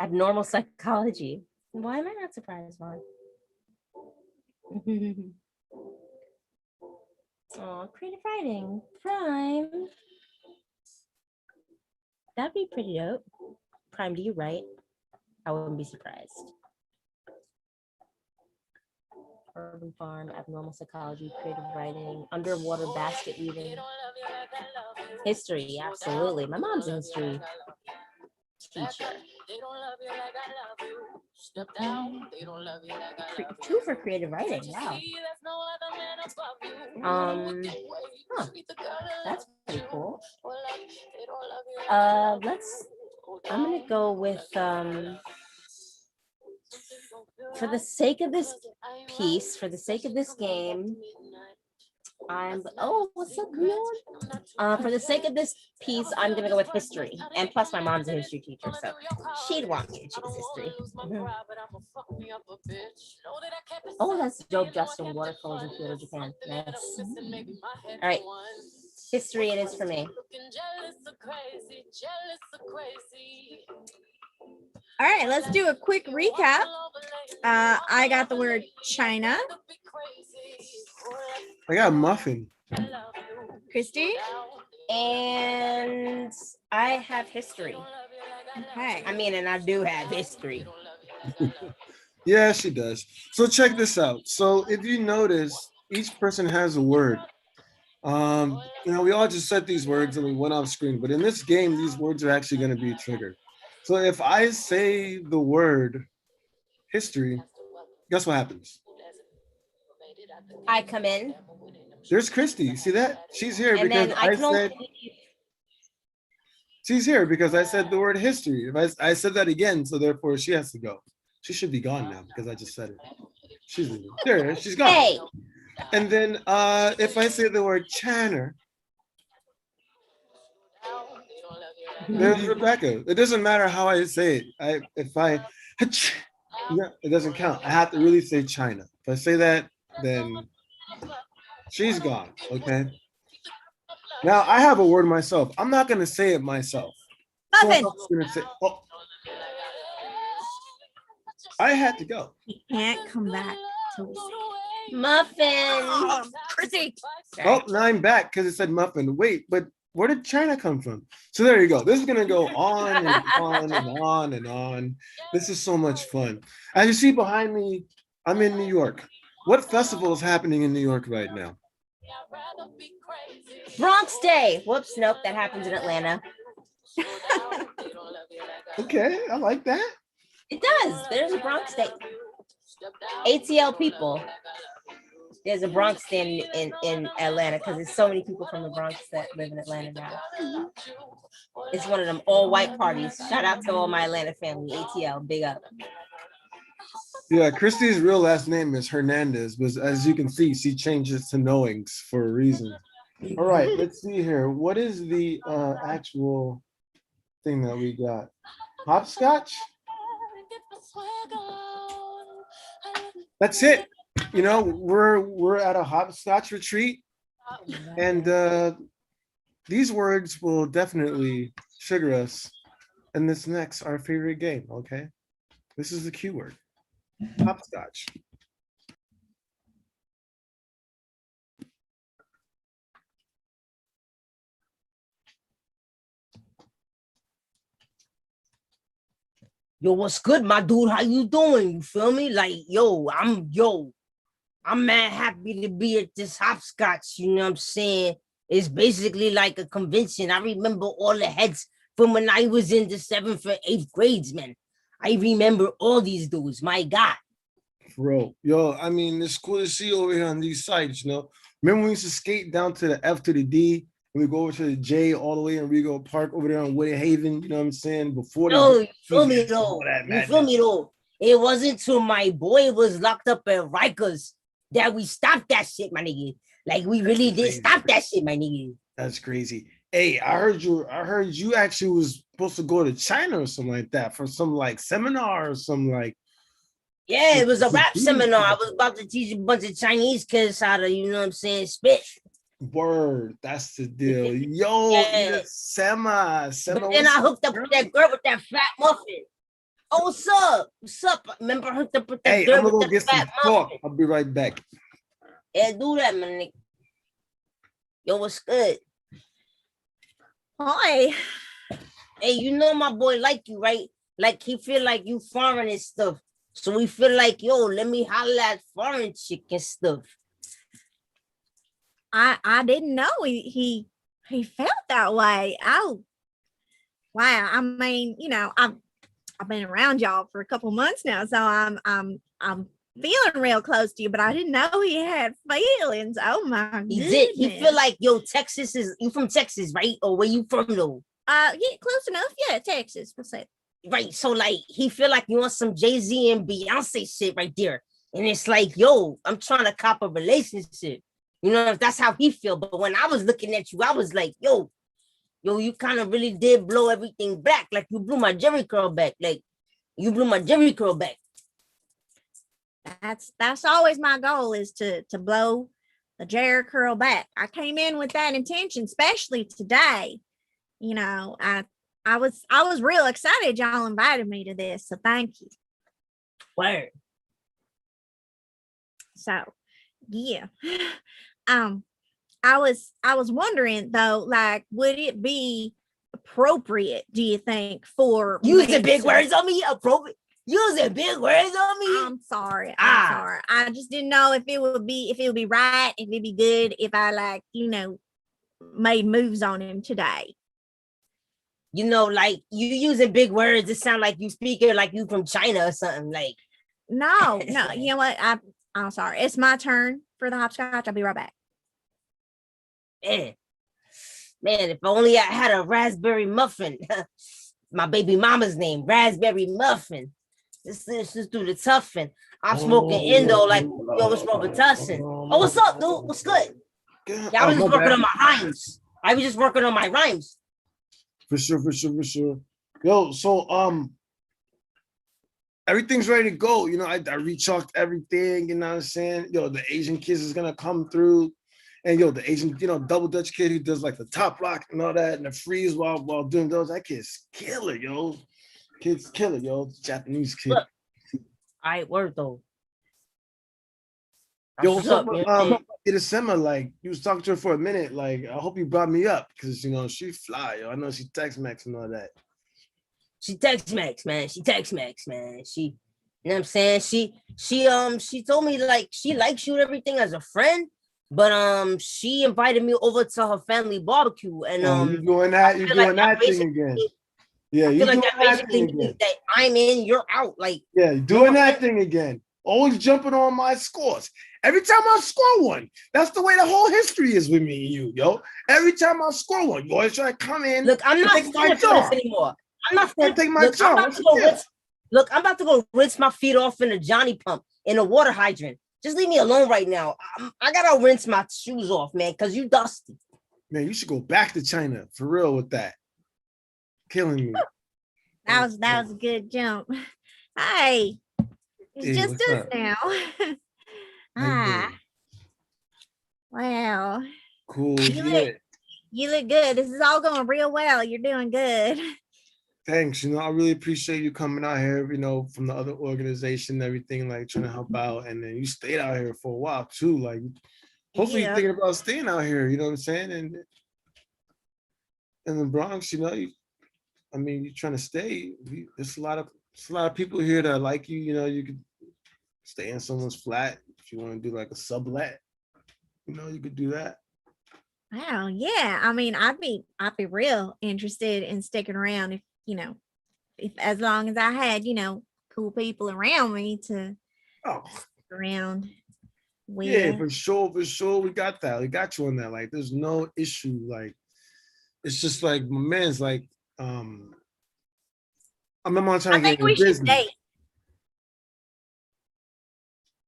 Abnormal psychology. Why am I not surprised, Vaughn? Oh, creative writing, Prime. That'd be pretty dope. Prime, do you write? I wouldn't be surprised. Urban Farm, abnormal psychology, creative writing, underwater basket weaving, history. Absolutely, my mom's a history teacher. 2 for creative writing. Wow. That's pretty cool. I'm gonna go with for the sake of this piece, for the sake of this game, what's up, Leon? For the sake of this piece, I'm gonna go with history. And plus my mom's a history teacher, so she'd want me to choose history. Oh, that's dope, Justin. Watercolors in Kyoto, Japan. Nice. All right. History it is for me. All right, let's do a quick recap. I got the word China. I got muffin. Christy? And I have history. Okay. I mean, and I do have history. Yeah, she does. So check this out. So if you notice, each person has a word. We all just said these words and we went off screen, but in this game, these words are actually going to be triggered. So if I say the word history, guess what happens? I come in, There's Christy. See that? She's here and because then I I can only said leave. she's here because I said the word history. If I said that again, so therefore she has to go. She should be gone now because I just said it. She's leaving. There, she's gone. Hey, And then if I say the word Channer, there's Rebecca. It doesn't matter how I say it. It doesn't count. I have to really say China. If I say that, then she's gone. Okay. Now I have a word myself. I'm not gonna say it myself. Muffin. Someone else is gonna say. Oh, I had to go. He can't come back till we say muffin. Chrissy. Oh, now I'm back because it said muffin. Wait, but where did China come from? So there you go. This is gonna go on and on and on and on. This is so much fun. As you see behind me, I'm in New York. What festival is happening in New York right now? Bronx Day. Whoops, nope, that happens in Atlanta. Okay, I like that. It does. There's a Bronx Day. ATL people. There's a Bronx Day in Atlanta because there's so many people from the Bronx that live in Atlanta now. It's one of them all white parties. Shout out to all my Atlanta family. ATL, big up. Yeah, Christy's real last name is Hernandez, but as you can see, she changes to Knowings for a reason. All right, let's see here. What is the actual thing that we got? Hopscotch? That's it. We're at a hopscotch retreat, and these words will definitely trigger us in this next our favorite game. Okay, this is the Q word. Hopscotch. Yo, what's good, my dude? How you doing? You feel me? Like, I'm mad happy to be at this hopscotch. You know what I'm saying? It's basically like a convention. I remember all the heads from when I was in the 7th or 8th grades, man. I remember all these dudes. My God. Bro, yo, I mean, it's cool to see you over here on these sites, Remember when we used to skate down to the F to the D, and we go over to the J all the way, and we go park over there on Wooded Haven, you know what I'm saying? Before Yo, you feel me though? all that You feel madness. me though? It wasn't till my boy was locked up at Rikers that we stopped that shit, my nigga. Like we really did stop that shit, my nigga. That's crazy. Hey, I heard you actually was supposed to go to China or something like that for some like seminar or some like. Yeah, it was a rap seminar. I was about to teach a bunch of Chinese kids how to, you know what I'm saying, spit. Word, that's the deal. Yo, Yeah. Sema. But then I hooked up with that girl with that fat muffin. Oh, what's up? What's up? Remember I hooked up with that Hey, girl I'm gonna with go that get some fat talk. muffin. I'll be right back. Yeah, do that, man. Nigga. Yo, what's good? Hi. Hey, you know my boy like you, right? Like he feel like you foreign and stuff. So we feel like, yo, let me holler at foreign chick and stuff. I didn't know he felt that way. Oh, wow. I mean, I've been around y'all for a couple months now, so I'm feeling real close to you, but I didn't know he had feelings. Oh my He goodness. did. He feel like, yo, Texas is, you from Texas, right? Or where you from though? Yeah, close enough. Yeah, Texas. What's that? Right. So like he feel like you want some Jay-Z and Beyonce shit right there. And it's like, yo, I'm trying to cop a relationship. You know, if that's how he feel. But when I was looking at you, I was like, yo, you kind of really did blow everything back. Like you blew my Jerry curl back. Like you blew my Jerry curl back. That's always my goal, is to blow the Jerry curl back. I came in with that intention, especially today. I was real excited y'all invited me to this, so thank you. Word. So yeah. I was wondering though, like, would it be appropriate, do you think, for using big words on me? Appropriate. using big words on me. I'm sorry. I'm sorry. I just didn't know if it would be right, if it'd be good if I like, made moves on him today. Like you using big words. It sound like you speaking like you from China or something. Like no. You know what? I'm sorry. It's my turn for the hopscotch. I'll be right back. Man, if only I had a raspberry muffin. My baby mama's name, Raspberry Muffin. Let's do the toughen. I'm smoking Indo like what's Robitussin. Oh, what's up, dude? What's good? Yeah, I was just working on my rhymes. I was just working on my rhymes. For sure. Yo, so everything's ready to go. I rechalked everything, you know what I'm saying? Yo, the Asian kids is gonna come through. And yo, the Asian, double Dutch kid who does like the top lock and all that and the freeze while doing those, that kid's killer, yo. Kid's killer, yo. Japanese kid. Look, all right, word though. Yo, what's up? Irasema, like, you was talking to her for a minute. Like, I hope you brought me up because she fly, yo. I know she text Max and all that. She text Max, man. She, you know what I'm saying? She told me like she likes you and everything as a friend. But she invited me over to her family barbecue, and you doing that thing again? Yeah, you doing that thing again. That I'm in, you're out. Like doing that thing again. Always jumping on my scores. Every time I score one, that's the way the whole history is with me and you, yo. Every time I score one, you always try to come in. Look, I'm not standing for this anymore. I'm not standing. Take my job. I'm about to go rinse my feet off in a Johnny pump in a water hydrant. Just leave me alone right now. I gotta rinse my shoes off, man, because you dusty. Man, you should go back to China for real with that. Killing me. That was a good jump. Hi. It's just us now. Wow. Cool. You look good. This is all going real well. You're doing good. Thanks. I really appreciate you coming out here, from the other organization and everything, like trying to help out. And then you stayed out here for a while too. Like, hopefully you're thinking about staying out here, you know what I'm saying? And in the Bronx, you're trying to stay. There's a lot of people here that like you, you could stay in someone's flat if you want to do like a sublet. You could do that. Wow, yeah. I'd be real interested in sticking around if as long as I had, cool people around me to stick around with. Yeah, for sure. We got that. We got you on that. Like, there's no issue. Like, it's just like my man's like, I'm not trying to get in business. Date.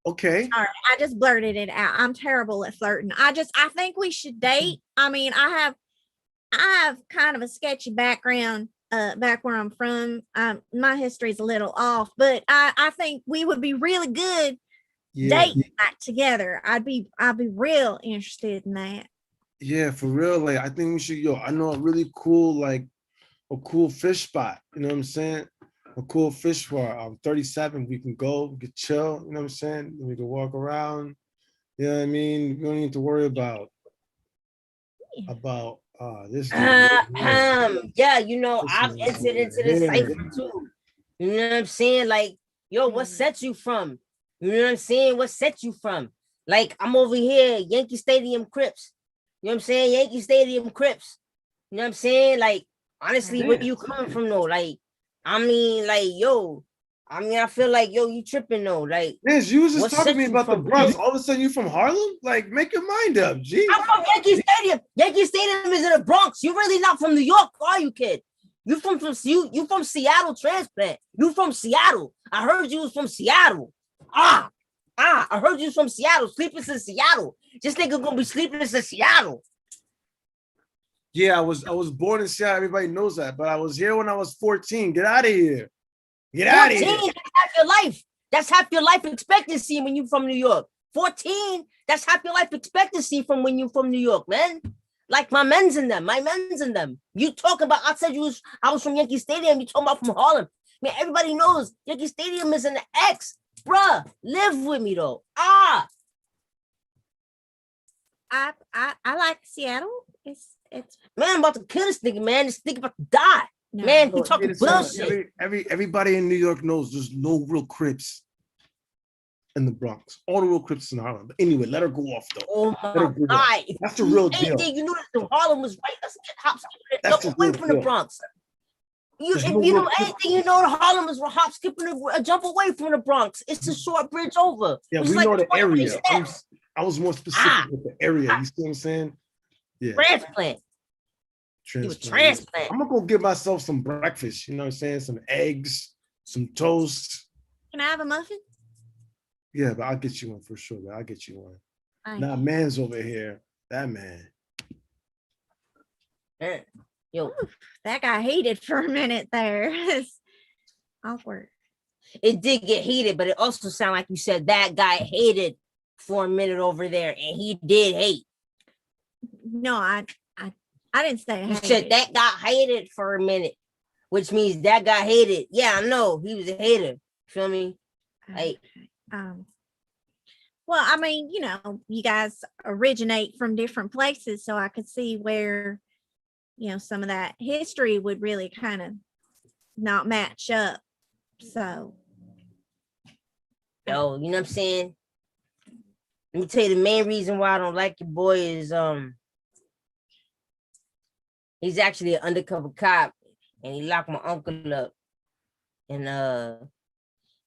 Okay. All right, I just blurted it out. I'm terrible at flirting. I think we should date. I have kind of a sketchy background back where I'm from. My history's a little off, but I think we would be really good dating back together. I'd be real interested in that. Yeah, for real. Like, I think we should, I know a really cool, like a cool fish spot. You know what I'm saying? A cool fish spot. I'm 37. We can go, we can chill, you know what I'm saying? We can walk around. You know what I mean? We don't need to worry about this. I've entered into this cycle too. You know what I'm saying? Like, what sets you from? You know what I'm saying? What sets you from? Like, I'm over here, Yankee Stadium Crips. You know what I'm saying? Yankee Stadium Crips. You know what I'm saying? Like, honestly, where you coming from though? Like, I feel like, you tripping though. Like, yes, you was just talking to me about the Bronx. All of a sudden, you from Harlem? Like, make your mind up, G. I'm from Yankee Stadium. Yankee Stadium is in the Bronx. You really not from New York, are you, kid? You from Seattle transplant. You from Seattle. I heard you was from Seattle. I heard you was from Seattle. Sleepless in Seattle. This nigga gonna be sleepless in Seattle. Yeah, I was born in Seattle. Everybody knows that. But I was here when I was 14. Get out of here. Get out of here. 14, that's half your life. That's half your life expectancy when you from New York. 14, that's half your life expectancy from when you from New York, man. Like my men's in them. You talking about, I said I was from Yankee Stadium. You talking about from Harlem. Man, everybody knows Yankee Stadium is an X. Bruh, live with me though. I like Seattle. It's man, I'm about to kill this nigga, man. This nigga about to die. No. Man, he So, talking it's all- bullshit. everybody in New York knows there's no real Crips in the Bronx. All the real Crips in Harlem. But anyway, let her go off though. Oh Let her my go off. God. That's the real Hey, deal. you know that Harlem was right. Let's get hops That's jump the away real from the deal. Bronx. You, There's if no you real know Crips. anything, you know the Harlem is hop skipping a jump away from the Bronx. It's a short bridge over. Yeah, It's we like know the 23 area. steps. I was more specific Ah. with the area. You see what I'm saying? Yeah. Transplant. You a Transplant. transplant. I'm gonna go get myself some breakfast. You know what I'm saying? Some eggs, some toast. Can I have a muffin? Yeah, but I'll get you one for sure. But I'll get you one. Thank Nah, you. man's over here. That man. Yo, That got heated for a minute there. It's awkward. it did get heated, but it also sounded like you said that guy hated for a minute over there, and he did hate. No, I didn't say You hated. said that got hated for a minute, which means that got hated. Yeah, I know he was a hater. Feel me? Like, Well, I mean, you know, you guys originate from different places, so I could see where, you know, some of that history would really kind of not match up. So, yo, you know what I'm saying? Let me tell you the main reason why I don't like your boy is he's actually an undercover cop, and he locked my uncle up, and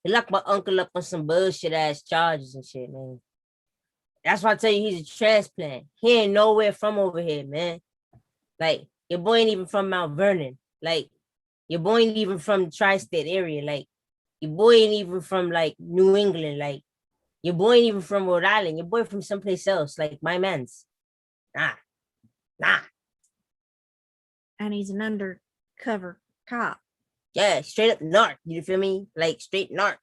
he locked my uncle up on some bullshit ass charges and shit, man. That's why I tell you he's a transplant. He ain't nowhere from over here, man. Like, your boy ain't even from Mount Vernon. Like, your boy ain't even from the tri-state area. Like, your boy ain't even from like New England. Like, your boy ain't even from Rhode Island. Your boy from someplace else. Like my man's. Nah. and he's an undercover cop. Yeah, straight up north. You feel me? Like straight north.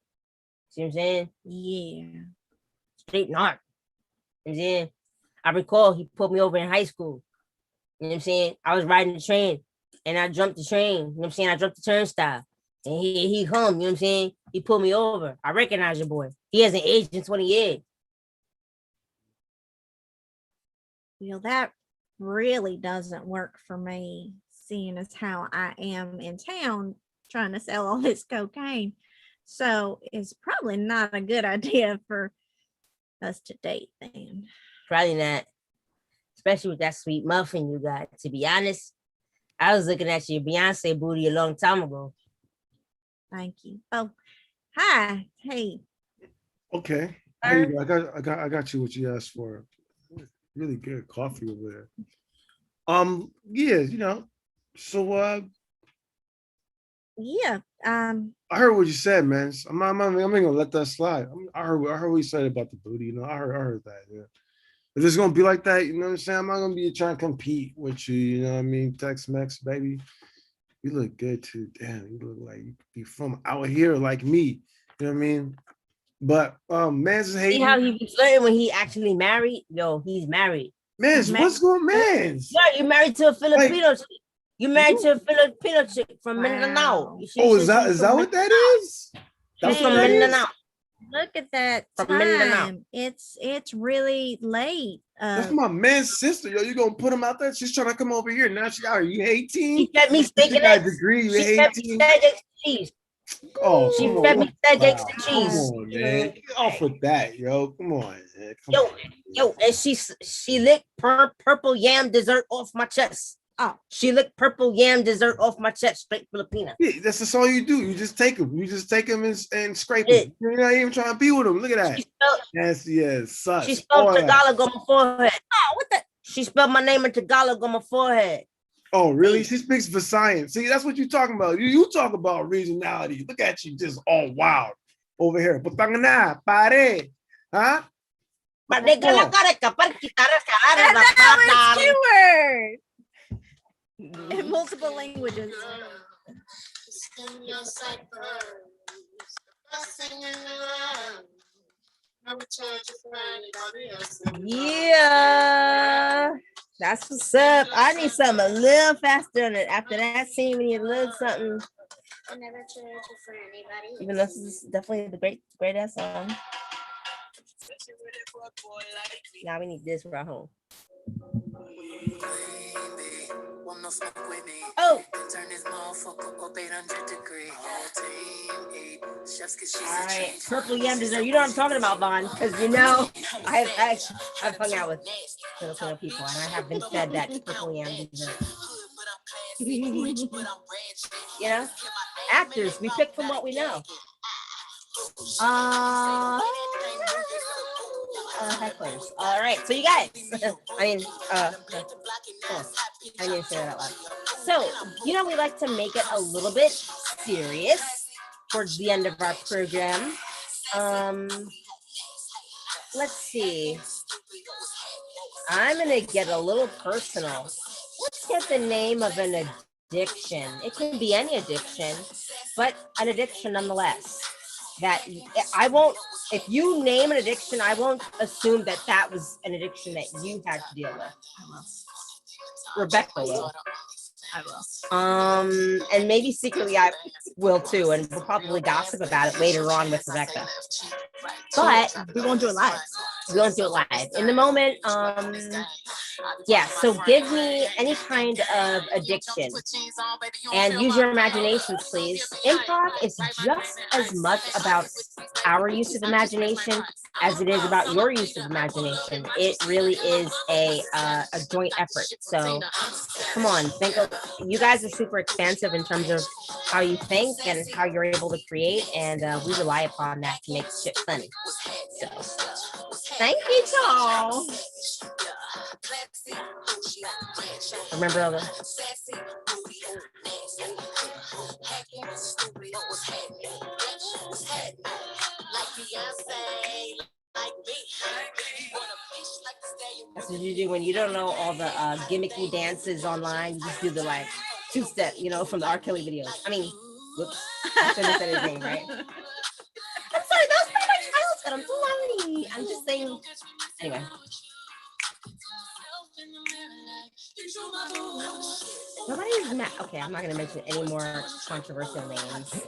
See what I'm saying? Yeah. Straight north. You know what I'm saying? I recall he put me over in high school. You know what I'm saying? I was riding the train and I jumped the train. You know what I'm saying? I jumped the turnstile. And he hung, you know what I'm saying? He pulled me over. I recognize your boy. He hasn't aged in 20 years. Well, that really doesn't work for me, seeing as how I am in town trying to sell all this cocaine. So it's probably not a good idea for us to date then. Probably not. Especially with that sweet muffin you got. To be honest, I was looking at your Beyonce booty a long time ago. Thank you. Oh, hi. Hey. Okay. Hey, I got you what you asked for. Really good coffee over there. Yeah, you know. So Yeah. I heard what you said, man. I'm not gonna let that slide. I heard what you said about the booty. You know, I heard that. Yeah. If it's gonna be like that, you know what I'm saying? I'm not gonna be trying to compete with you. You know what I mean? Tex-Mex, baby. You look good too. Damn, you look like you could be from out here like me. You know what I mean? But man's hating. See how he be flirting when he actually married? Yo, he's married. Man's, what's going man's? Yeah, you married to a Filipino chick. You married to a Filipino chick from Mindanao. Oh, is that what that is? That's from Mindanao. Look at that From Mindanao. time. It's really late. That's my man's sister. Yo, you gonna put him out there? She's trying to come over here. Now she out here. You 18? She fed me steak She and got a eggs. degree. You She fed me 18? steak, eggs, and cheese. Oh, She come fed on. me steak, eggs, Wow. and Come cheese. on, man. Get off with that, yo. Come on, man. Come on. Yo, and she licked purple yam dessert off my chest. Oh, she licked purple yam dessert off my chest, straight Filipina. Yeah, that's all you do. You just take them. You just take them and scrape them. You're not even trying to be with them. Look at that. Yes, sus. She spelled Oh, yeah. Tagalog on my forehead. Oh, what the? She spelled my name in Tagalog on my forehead. Oh, really? She speaks Visayan. See, that's what you're talking about. You talk about regionality. Look at you, just all wild over here. Putangana, pare. Huh? That was keyword in multiple languages. Yeah, that's what's up. I need something a little faster than it. After that scene, we need a little something. Even though this is definitely the great ass song. Now we need this right home. Want no smoke with me. Oh, Turn this motherfucker up 800 degree. Whole team eat. Chefs cause she's all a right. treat. Purple yam dessert. You know what I'm talking about, Vaughn, because you know I've hung out with Filipino people, and I have been fed that purple yam dessert. You know, actors, we pick from what we know. Hecklers. All right, so you guys, I mean, oh, I didn't say that out loud. So, you know, we like to make it a little bit serious towards the end of our program. Let's see. I'm gonna get a little personal. Let's get the name of an addiction. It can be any addiction, but an addiction nonetheless. That I won't, if you name an addiction, I won't assume that that was an addiction that you had to deal with. Rebecca will. I will. And maybe secretly I will too, and we'll probably gossip about it later on with Rebecca. But We won't do it live. we won't do it live. In the moment, yeah, so give me any kind of addiction and use your imaginations, please. Improv is just as much about our use of imagination as it is about your use of imagination. It really is a joint effort. So come on, think of, you guys are super expansive in terms of how you think and how you're able to create, and we rely upon that to make shit funny. So thank you, y'all. Remember all the that's what you do when you don't know all the gimmicky dances online. You just do the like two-step, you know, from the R. Kelly videos. I mean, whoops, I shouldn't have said his name, right? I'm sorry, that was pretty my childhood. I'm so sorry. I'm just saying. Anyway. Nobody's mad. Okay, I'm not gonna mention any more controversial names,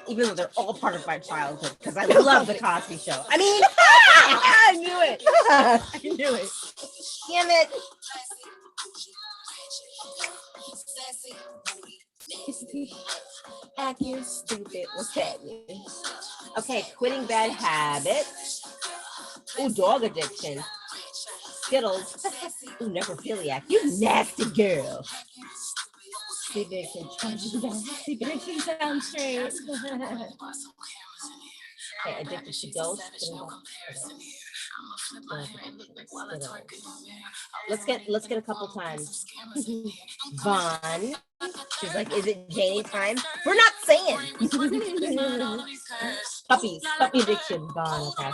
even though they're all part of my childhood because I love the Cosby Show. I mean, I knew it. I knew it. Damn it. Acting stupid. What's happening? Okay, quitting bad habits. Ooh, dog addiction. Skittles. Ooh, necrophiliac. You nasty girl. Sleep addiction. Sleep addiction sounds straight. Okay, addicted to ghosts. Let's get a couple times. Vaughn. She's like, is it Janie time? We're not saying. Puppies, puppy addiction, Vaughn. Okay.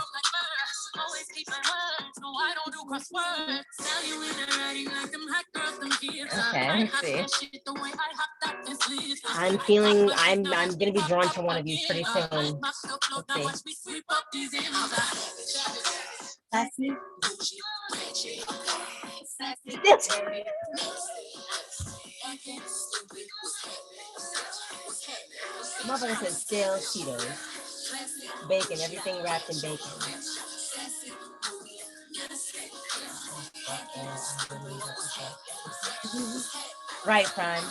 Okay, let's see. I'm feeling I'm gonna be drawn to one of you pretty soon. Let's see. Sassy. Motherfucker said stale Cheetos. Bacon, everything wrapped in bacon. Right, Prime.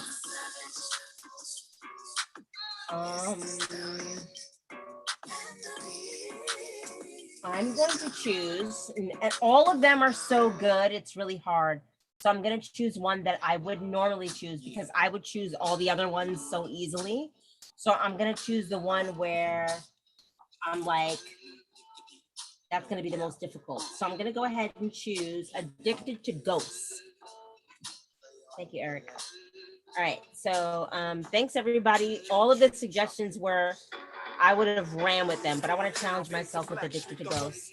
I'm going to choose, and all of them are so good, it's really hard. So I'm going to choose one that I would normally choose because I would choose all the other ones so easily. So I'm going to choose the one where I'm like, that's going to be the most difficult. So I'm going to go ahead and choose addicted to ghosts. Thank you, Eric. All right. So thanks, everybody. All of the suggestions were, I would have ran with them, but I want to challenge myself with addicted to ghosts.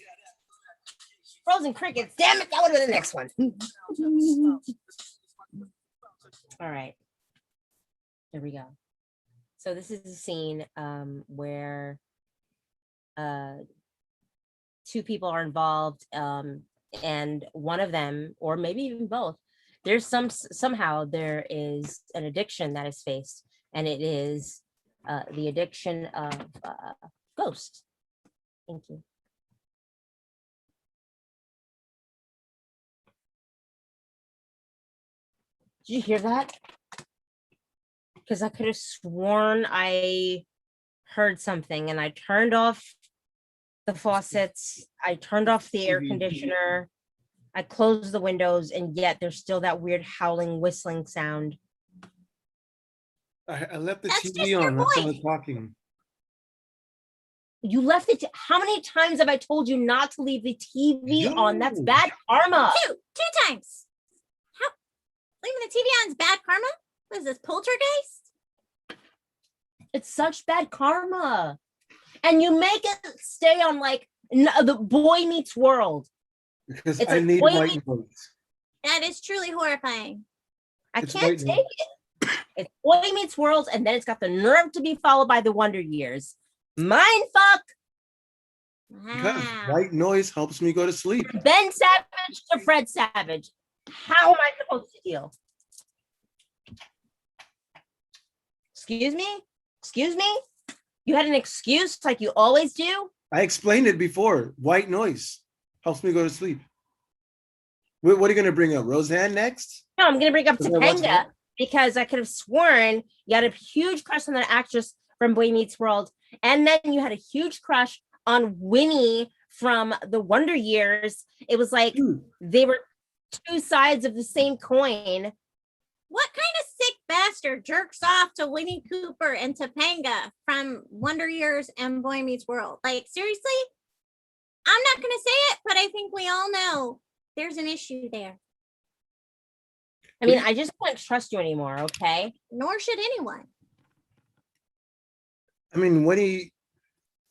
Frozen crickets. Damn it. That would have been the next one. All right. There we go. So this is a scene where two people are involved, and one of them, or maybe even both, there's somehow there is an addiction that is faced, and it is the addiction of ghosts. Thank you. Did you hear that? Because I could have sworn I heard something, and I turned off the faucets. I turned off the air conditioner. I closed the windows, and yet there's still that weird howling, whistling sound. I left the That's just TV your on. That's why I voice. was talking. You left it. How many times have I told you not to leave the TV on? That's Yo. bad karma. Two times. How leaving the TV on is bad karma? What is this, poltergeist? It's such bad karma. And you make it stay on like the Boy Meets World. Because It's I like need Boy white Meets- noise. That is truly horrifying. I It's can't white take noise. it. It's Boy Meets World, and then it's got the nerve to be followed by the Wonder Years. Mind fuck. Because Wow. white noise helps me go to sleep. Ben Savage to Fred Savage. How am I supposed to deal? Excuse me? Excuse me? You had an excuse like you always do? I explained it before. White noise helps me go to sleep. What are you going to bring up? Roseanne next? No, I'm going to bring up Is that what's Topanga because I could have sworn you had a huge crush on that actress from Boy Meets World. And then you had a huge crush on Winnie from the Wonder Years. It was like they were two sides of the same coin. What kind of sick bastard jerks off to Winnie Cooper and Topanga from Wonder Years and Boy Meets World? Like, seriously? I'm not going to say it, but I think we all know there's an issue there. I mean, I just can't trust you anymore, okay? Nor should anyone. I mean, Winnie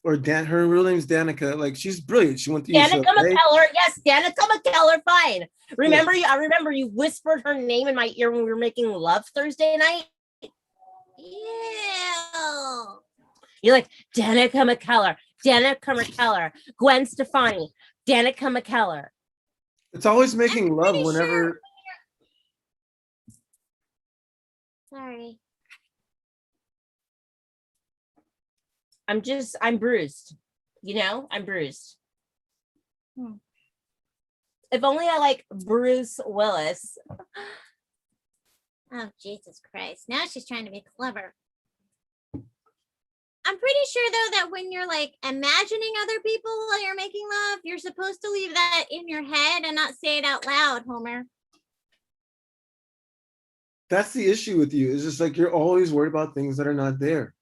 or Dan, her real name's Danica. Like, she's brilliant. She went to Danica UCLA. McKellar. Yes, Danica McKellar. Fine. Remember you? I remember you whispered her name in my ear when we were making love Thursday night. Yeah. You're like, Danica McKellar, Danica McKellar, Gwen Stefani, Danica McKellar. It's always making love pretty whenever. sure- Sorry. I'm bruised. You know, I'm bruised. If only I like Bruce Willis. Oh, Jesus Christ. Now she's trying to be clever. I'm pretty sure, though, that when you're like imagining other people while you're making love, you're supposed to leave that in your head and not say it out loud, Homer. That's the issue with you. It's just like you're always worried about things that are not there.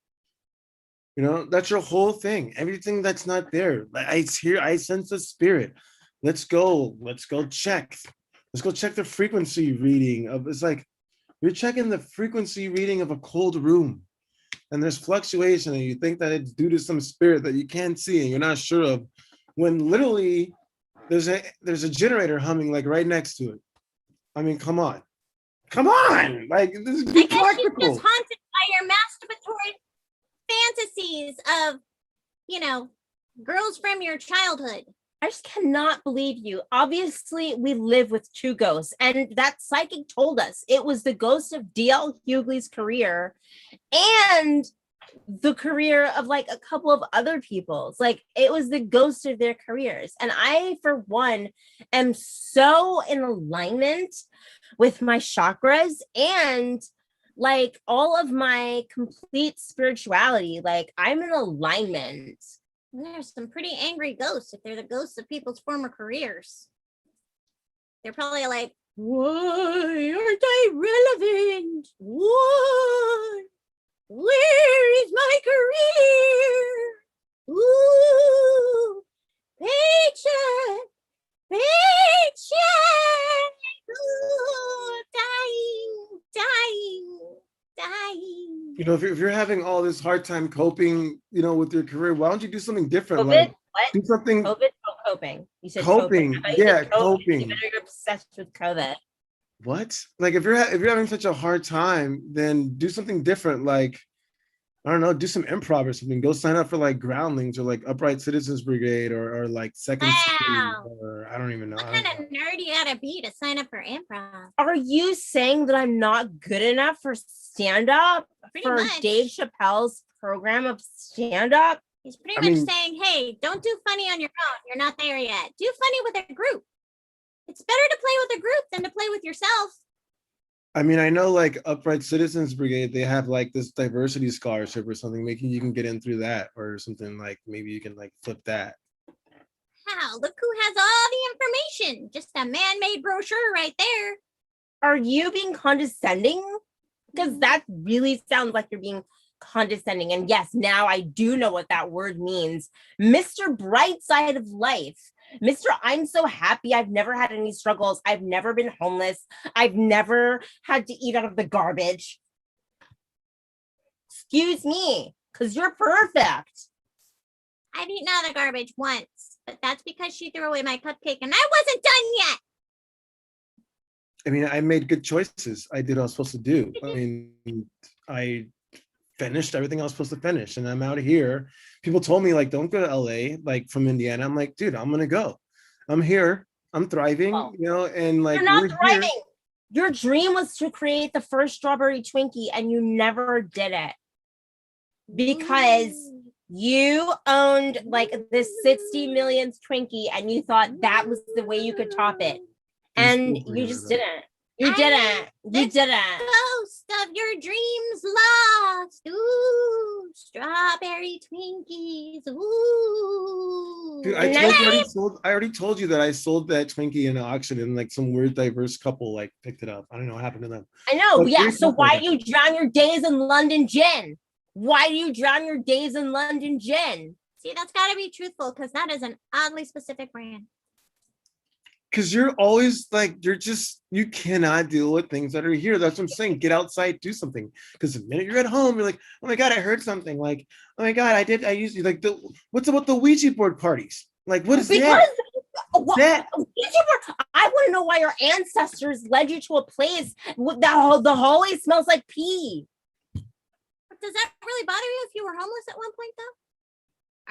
You know, that's your whole thing. Everything that's not there. I sense a spirit. Let's go check. Let's go check the frequency reading of it's like you're checking the frequency reading of a cold room. And there's fluctuation, and you think that it's due to some spirit that you can't see and you're not sure of, when literally there's a generator humming like right next to it. I mean, come on. Like, this is I guess she's practical. just haunted by your masturbatory fantasies of, you know, girls from your childhood. I just cannot believe you. Obviously, we live with two ghosts, and that psychic told us it was the ghost of D.L. Hughley's career and the career of like a couple of other people's. Like, it was the ghost of their careers. And I, for one, am so in alignment with my chakras and like all of my complete spirituality. Like, I'm in alignment. And there's some pretty angry ghosts if they're the ghosts of people's former careers. They're probably like, why aren't I relevant? Why? Where is my career? Ooh, paycheck, paycheck. Ooh, dying. You know, if you're having all this hard time coping, you know, with your career, why don't you do something different? COVID? Like, What? do something. COVID or coping? You said Coping. Coping. I thought you Yeah, said COVID. coping. You better, you're obsessed with COVID. What? Like, if you're having such a hard time, then do something different. Like, I don't know, do some improv or something. Go sign up for like Groundlings or like Upright Citizens Brigade or like Second City, Wow. or I don't even know. What kind of nerd you gotta be to sign up for improv? Are you saying that I'm not good enough for stand-up? Pretty For much. Dave Chappelle's program of stand-up? He's pretty I much mean- saying, hey, don't do funny on your own. You're not there yet. Do funny with a group. It's better to play with a group than to play with yourself. I mean, I know like Upright Citizens Brigade, they have like this diversity scholarship or something, making you can get in through that or something like maybe you can like flip that. How? Look who has all the information. Just a man-made brochure right there. Are you being condescending? Because that really sounds like you're being condescending. And yes, now I do know what that word means. Mr. Bright Side of Life. Mr. I'm so happy. I've never had any struggles. I've never been homeless. I've never had to eat out of the garbage. Excuse me, because you're perfect. I've eaten out of the garbage once, but that's because she threw away my cupcake and I wasn't done yet. I mean, I made good choices. I did what I was supposed to do. I mean, I finished everything I was supposed to finish, and I'm out of here. People told me like, don't go to LA, like from Indiana. I'm like, dude, I'm gonna go. I'm here. I'm thriving, you know, and like you're not we're thriving. here. Your dream was to create the first strawberry Twinkie, and you never did it because you owned like this 60 millionth Twinkie, and you thought that was the way you could top it. And you just didn't. You didn't. You didn't. Ghost of your dreams lost. Ooh, strawberry Twinkies. Ooh. Dude, I already told you that I sold that Twinkie in an auction, and like some weird diverse couple like picked it up. I don't know what happened to them. I know, But yeah. So why do you drown your days in London gin? Why do you drown your days in London gin? See, that's got to be truthful because that is an oddly specific brand. Because you're always like, you cannot deal with things that are here. That's what I'm saying. Get outside, do something. Because the minute you're at home, you're like, oh my God, I heard something. Like, oh my God, I used to like what's about the Ouija board parties? Like, what is that? I want to know why your ancestors led you to a place with the hallway smells like pee. Does that really bother you if you were homeless at one point, though?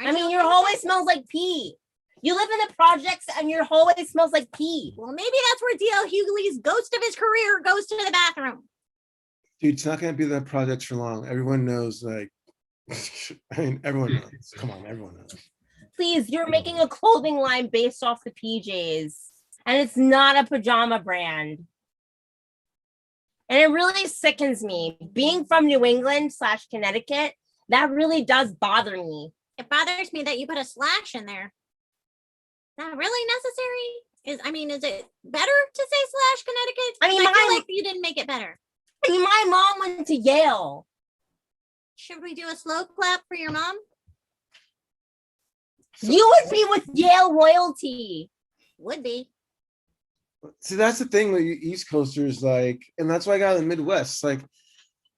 I mean, your hallway smells like pee. You live in the projects and your hallway smells like pee. Well, maybe that's where D.L. Hughley's ghost of his career goes to the bathroom. Dude, it's not going to be the projects for long. Everyone knows, like, I mean, everyone knows. Come on, everyone knows. Please, you're making a clothing line based off the PJs, and it's not a pajama brand. And it really sickens me. Being from New England / Connecticut, that really does bother me. It bothers me that you put a slash in there. Is that really necessary? Is it better to say / Connecticut? I feel like you didn't make it better. I mean, my mom went to Yale. Should we do a slow clap for your mom? You would be with Yale royalty. Would be. See, that's the thing with you East Coasters, like, and that's why I got in the Midwest. Like,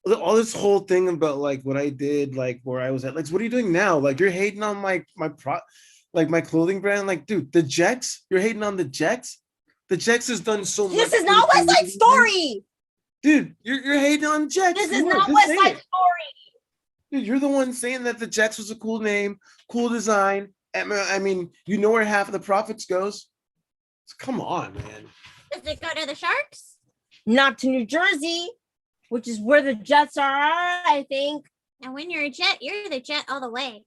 all this whole thing about like what I did, like where I was at. Like, what are you doing now? Like, you're hating on my clothing brand. Like, dude, the Jets. You're hating on the Jets. The Jets has done so much. This is not West Side Story. Dude, you're hating on Jets. This is not West Side Story. Dude, you're the one saying that the Jets was a cool name, cool design. I mean, you know where half of the profits goes. Come on, man. Does it go to the Sharks? Not to New Jersey, which is where the Jets are, I think. And when you're a Jet, you're the Jet all the way.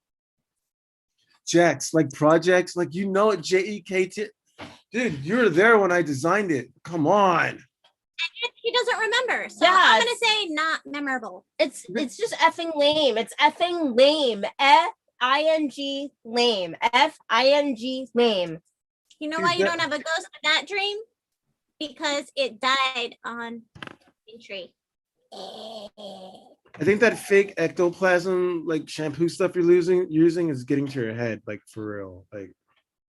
Jets, like projects, like you know it, JEKT. Dude, you were there when I designed it. Come on. And he doesn't remember. So I'm gonna say not memorable. It's just effing lame. It's effing lame. F-I-G lame. F-I-G lame. You know why you don't have a ghost of that dream? Because it died on a tree. I think that fake ectoplasm, like shampoo stuff you're using is getting to your head, like for real. Like,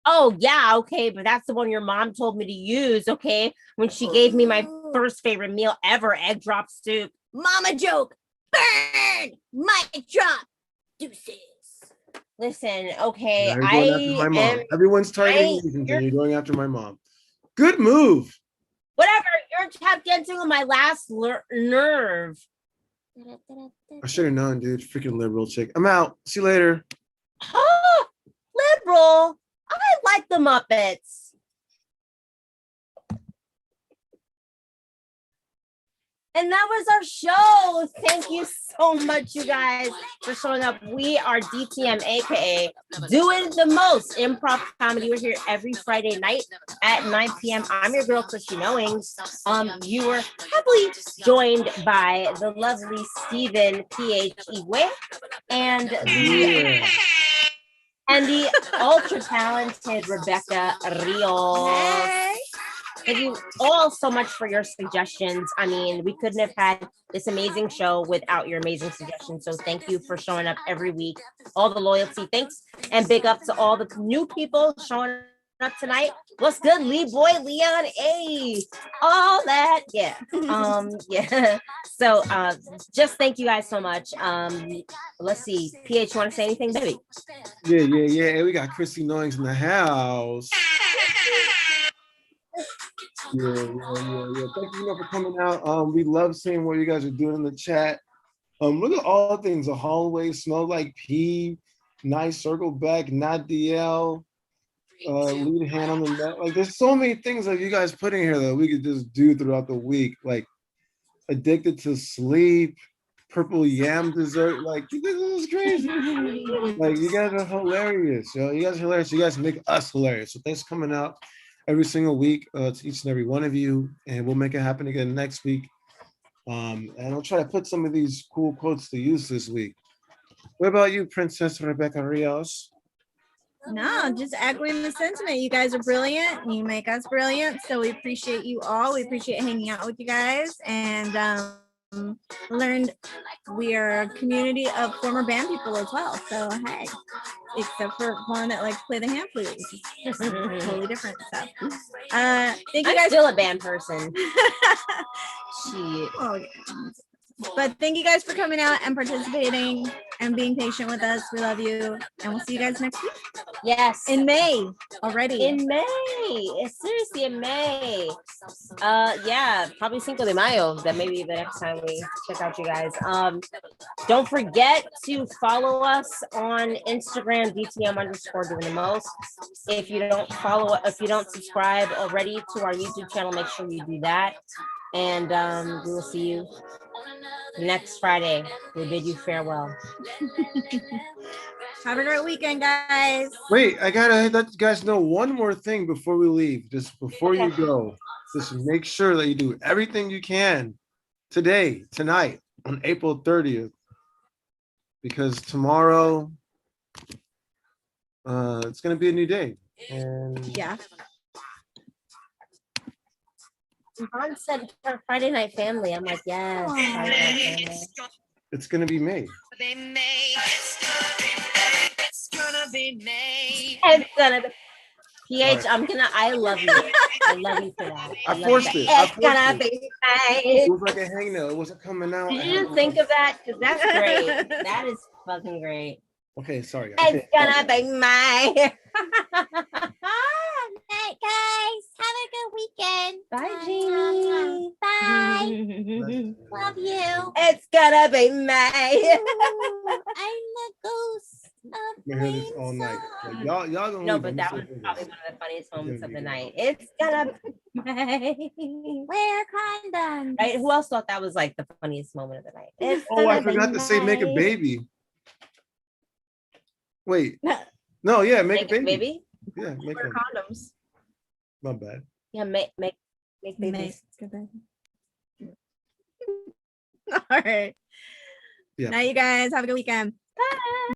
oh yeah, okay, but that's the one your mom told me to use, okay? When she gave me my first favorite meal ever, egg drop soup. Mama joke. Burn! Mic drop. Deuces. Listen, okay, Everyone's targeting you, and you're going after my mom. Good move. Whatever, you're tap dancing on my last nerve. I should have known, dude. Freaking liberal chick. I'm out. See you later. Huh? Liberal? I like the Muppets. And that was our show. Thank you so much, you guys, for showing up. We are DTM, aka Doing the Most Improv Comedy. We're here every Friday night at 9 p.m. I'm your girl, Christy Knowings. You were happily joined by the lovely Stephen P.H. Iwe and the ultra talented Rebecca Rios. Thank you all so much for your suggestions. I mean, we couldn't have had this amazing show without your amazing suggestions. So thank you for showing up every week. All the loyalty. Thanks. And big up to all the new people showing up tonight. What's good, Lee Boy, Leon? Hey, all that. Yeah. Yeah. So just thank you guys so much. Let's see. PH, you want to say anything, baby? Yeah. And we got Christy Knowings in the house. Yeah. Thank you for coming out. We love seeing what you guys are doing in the chat. Look at all things. The hallway smell like pee. Nice circle back. Not DL. Lead hand on the net. Like, there's so many things that you guys put in here that we could just do throughout the week. Like, addicted to sleep. Purple yam dessert. Like, this is crazy. Like, you guys are hilarious, yo. You guys are hilarious. You guys make us hilarious. So thanks for coming out every single week to each and every one of you, and we'll make it happen again next week. And I'll try to put some of these cool quotes to use this week. What about you, Princess Rebecca Rios? No, just echoing the sentiment. You guys are brilliant. You make us brilliant. So we appreciate you all. We appreciate hanging out with you guys, and learned we are a community of former band people as well. So hey, except for one that likes to play the hand flute, which is just totally different. So thank you I'm guys. still a band person. Oh, yeah. But thank you guys for coming out and participating and being patient with us. We love you, and we'll see you guys next week. Yes, in May already. In May, seriously, in May. Yeah, probably Cinco de Mayo. That may be the next time we check out you guys. Don't forget to follow us on Instagram, DTM_ Doing the Most. If you don't subscribe already to our YouTube channel, make sure you do that. And we will see you next Friday. We bid you farewell. Have a great weekend, guys. Wait, I gotta let you guys know one more thing before we leave. Just before you go, just make sure that you do everything you can tonight, on April 30th, because tomorrow it's gonna be a new day. And yeah. Han said Friday Night Family. I'm like, yes. Friday Night Family. It's gonna be May. It's gonna be May. It's gonna be PH. I love you. I love you for that. I forced it. It's gonna be May. It was like a hangnail. It wasn't coming out. Did you just think of that? Because that's great. That is fucking great. Okay, sorry. It's gonna be May. Night, guys. Have a good weekend. Bye, Jeannie. Bye. Love you. It's gonna be May. I'm the ghost of We're hear this all night. Like, y'all gonna No, leave, but I'm that just was saying. probably one of the funniest moments of the night. It's gonna be May. Wear condoms. Right? Who else thought that was like the funniest moment of the night? It's Oh, I gonna be forgot to say make a May. baby. Wait. No, yeah, make a baby. Baby? Yeah, make Wear one. condoms. Not bad. Yeah, make babies. Good. All right. Yeah. Night, you guys. Have a good weekend.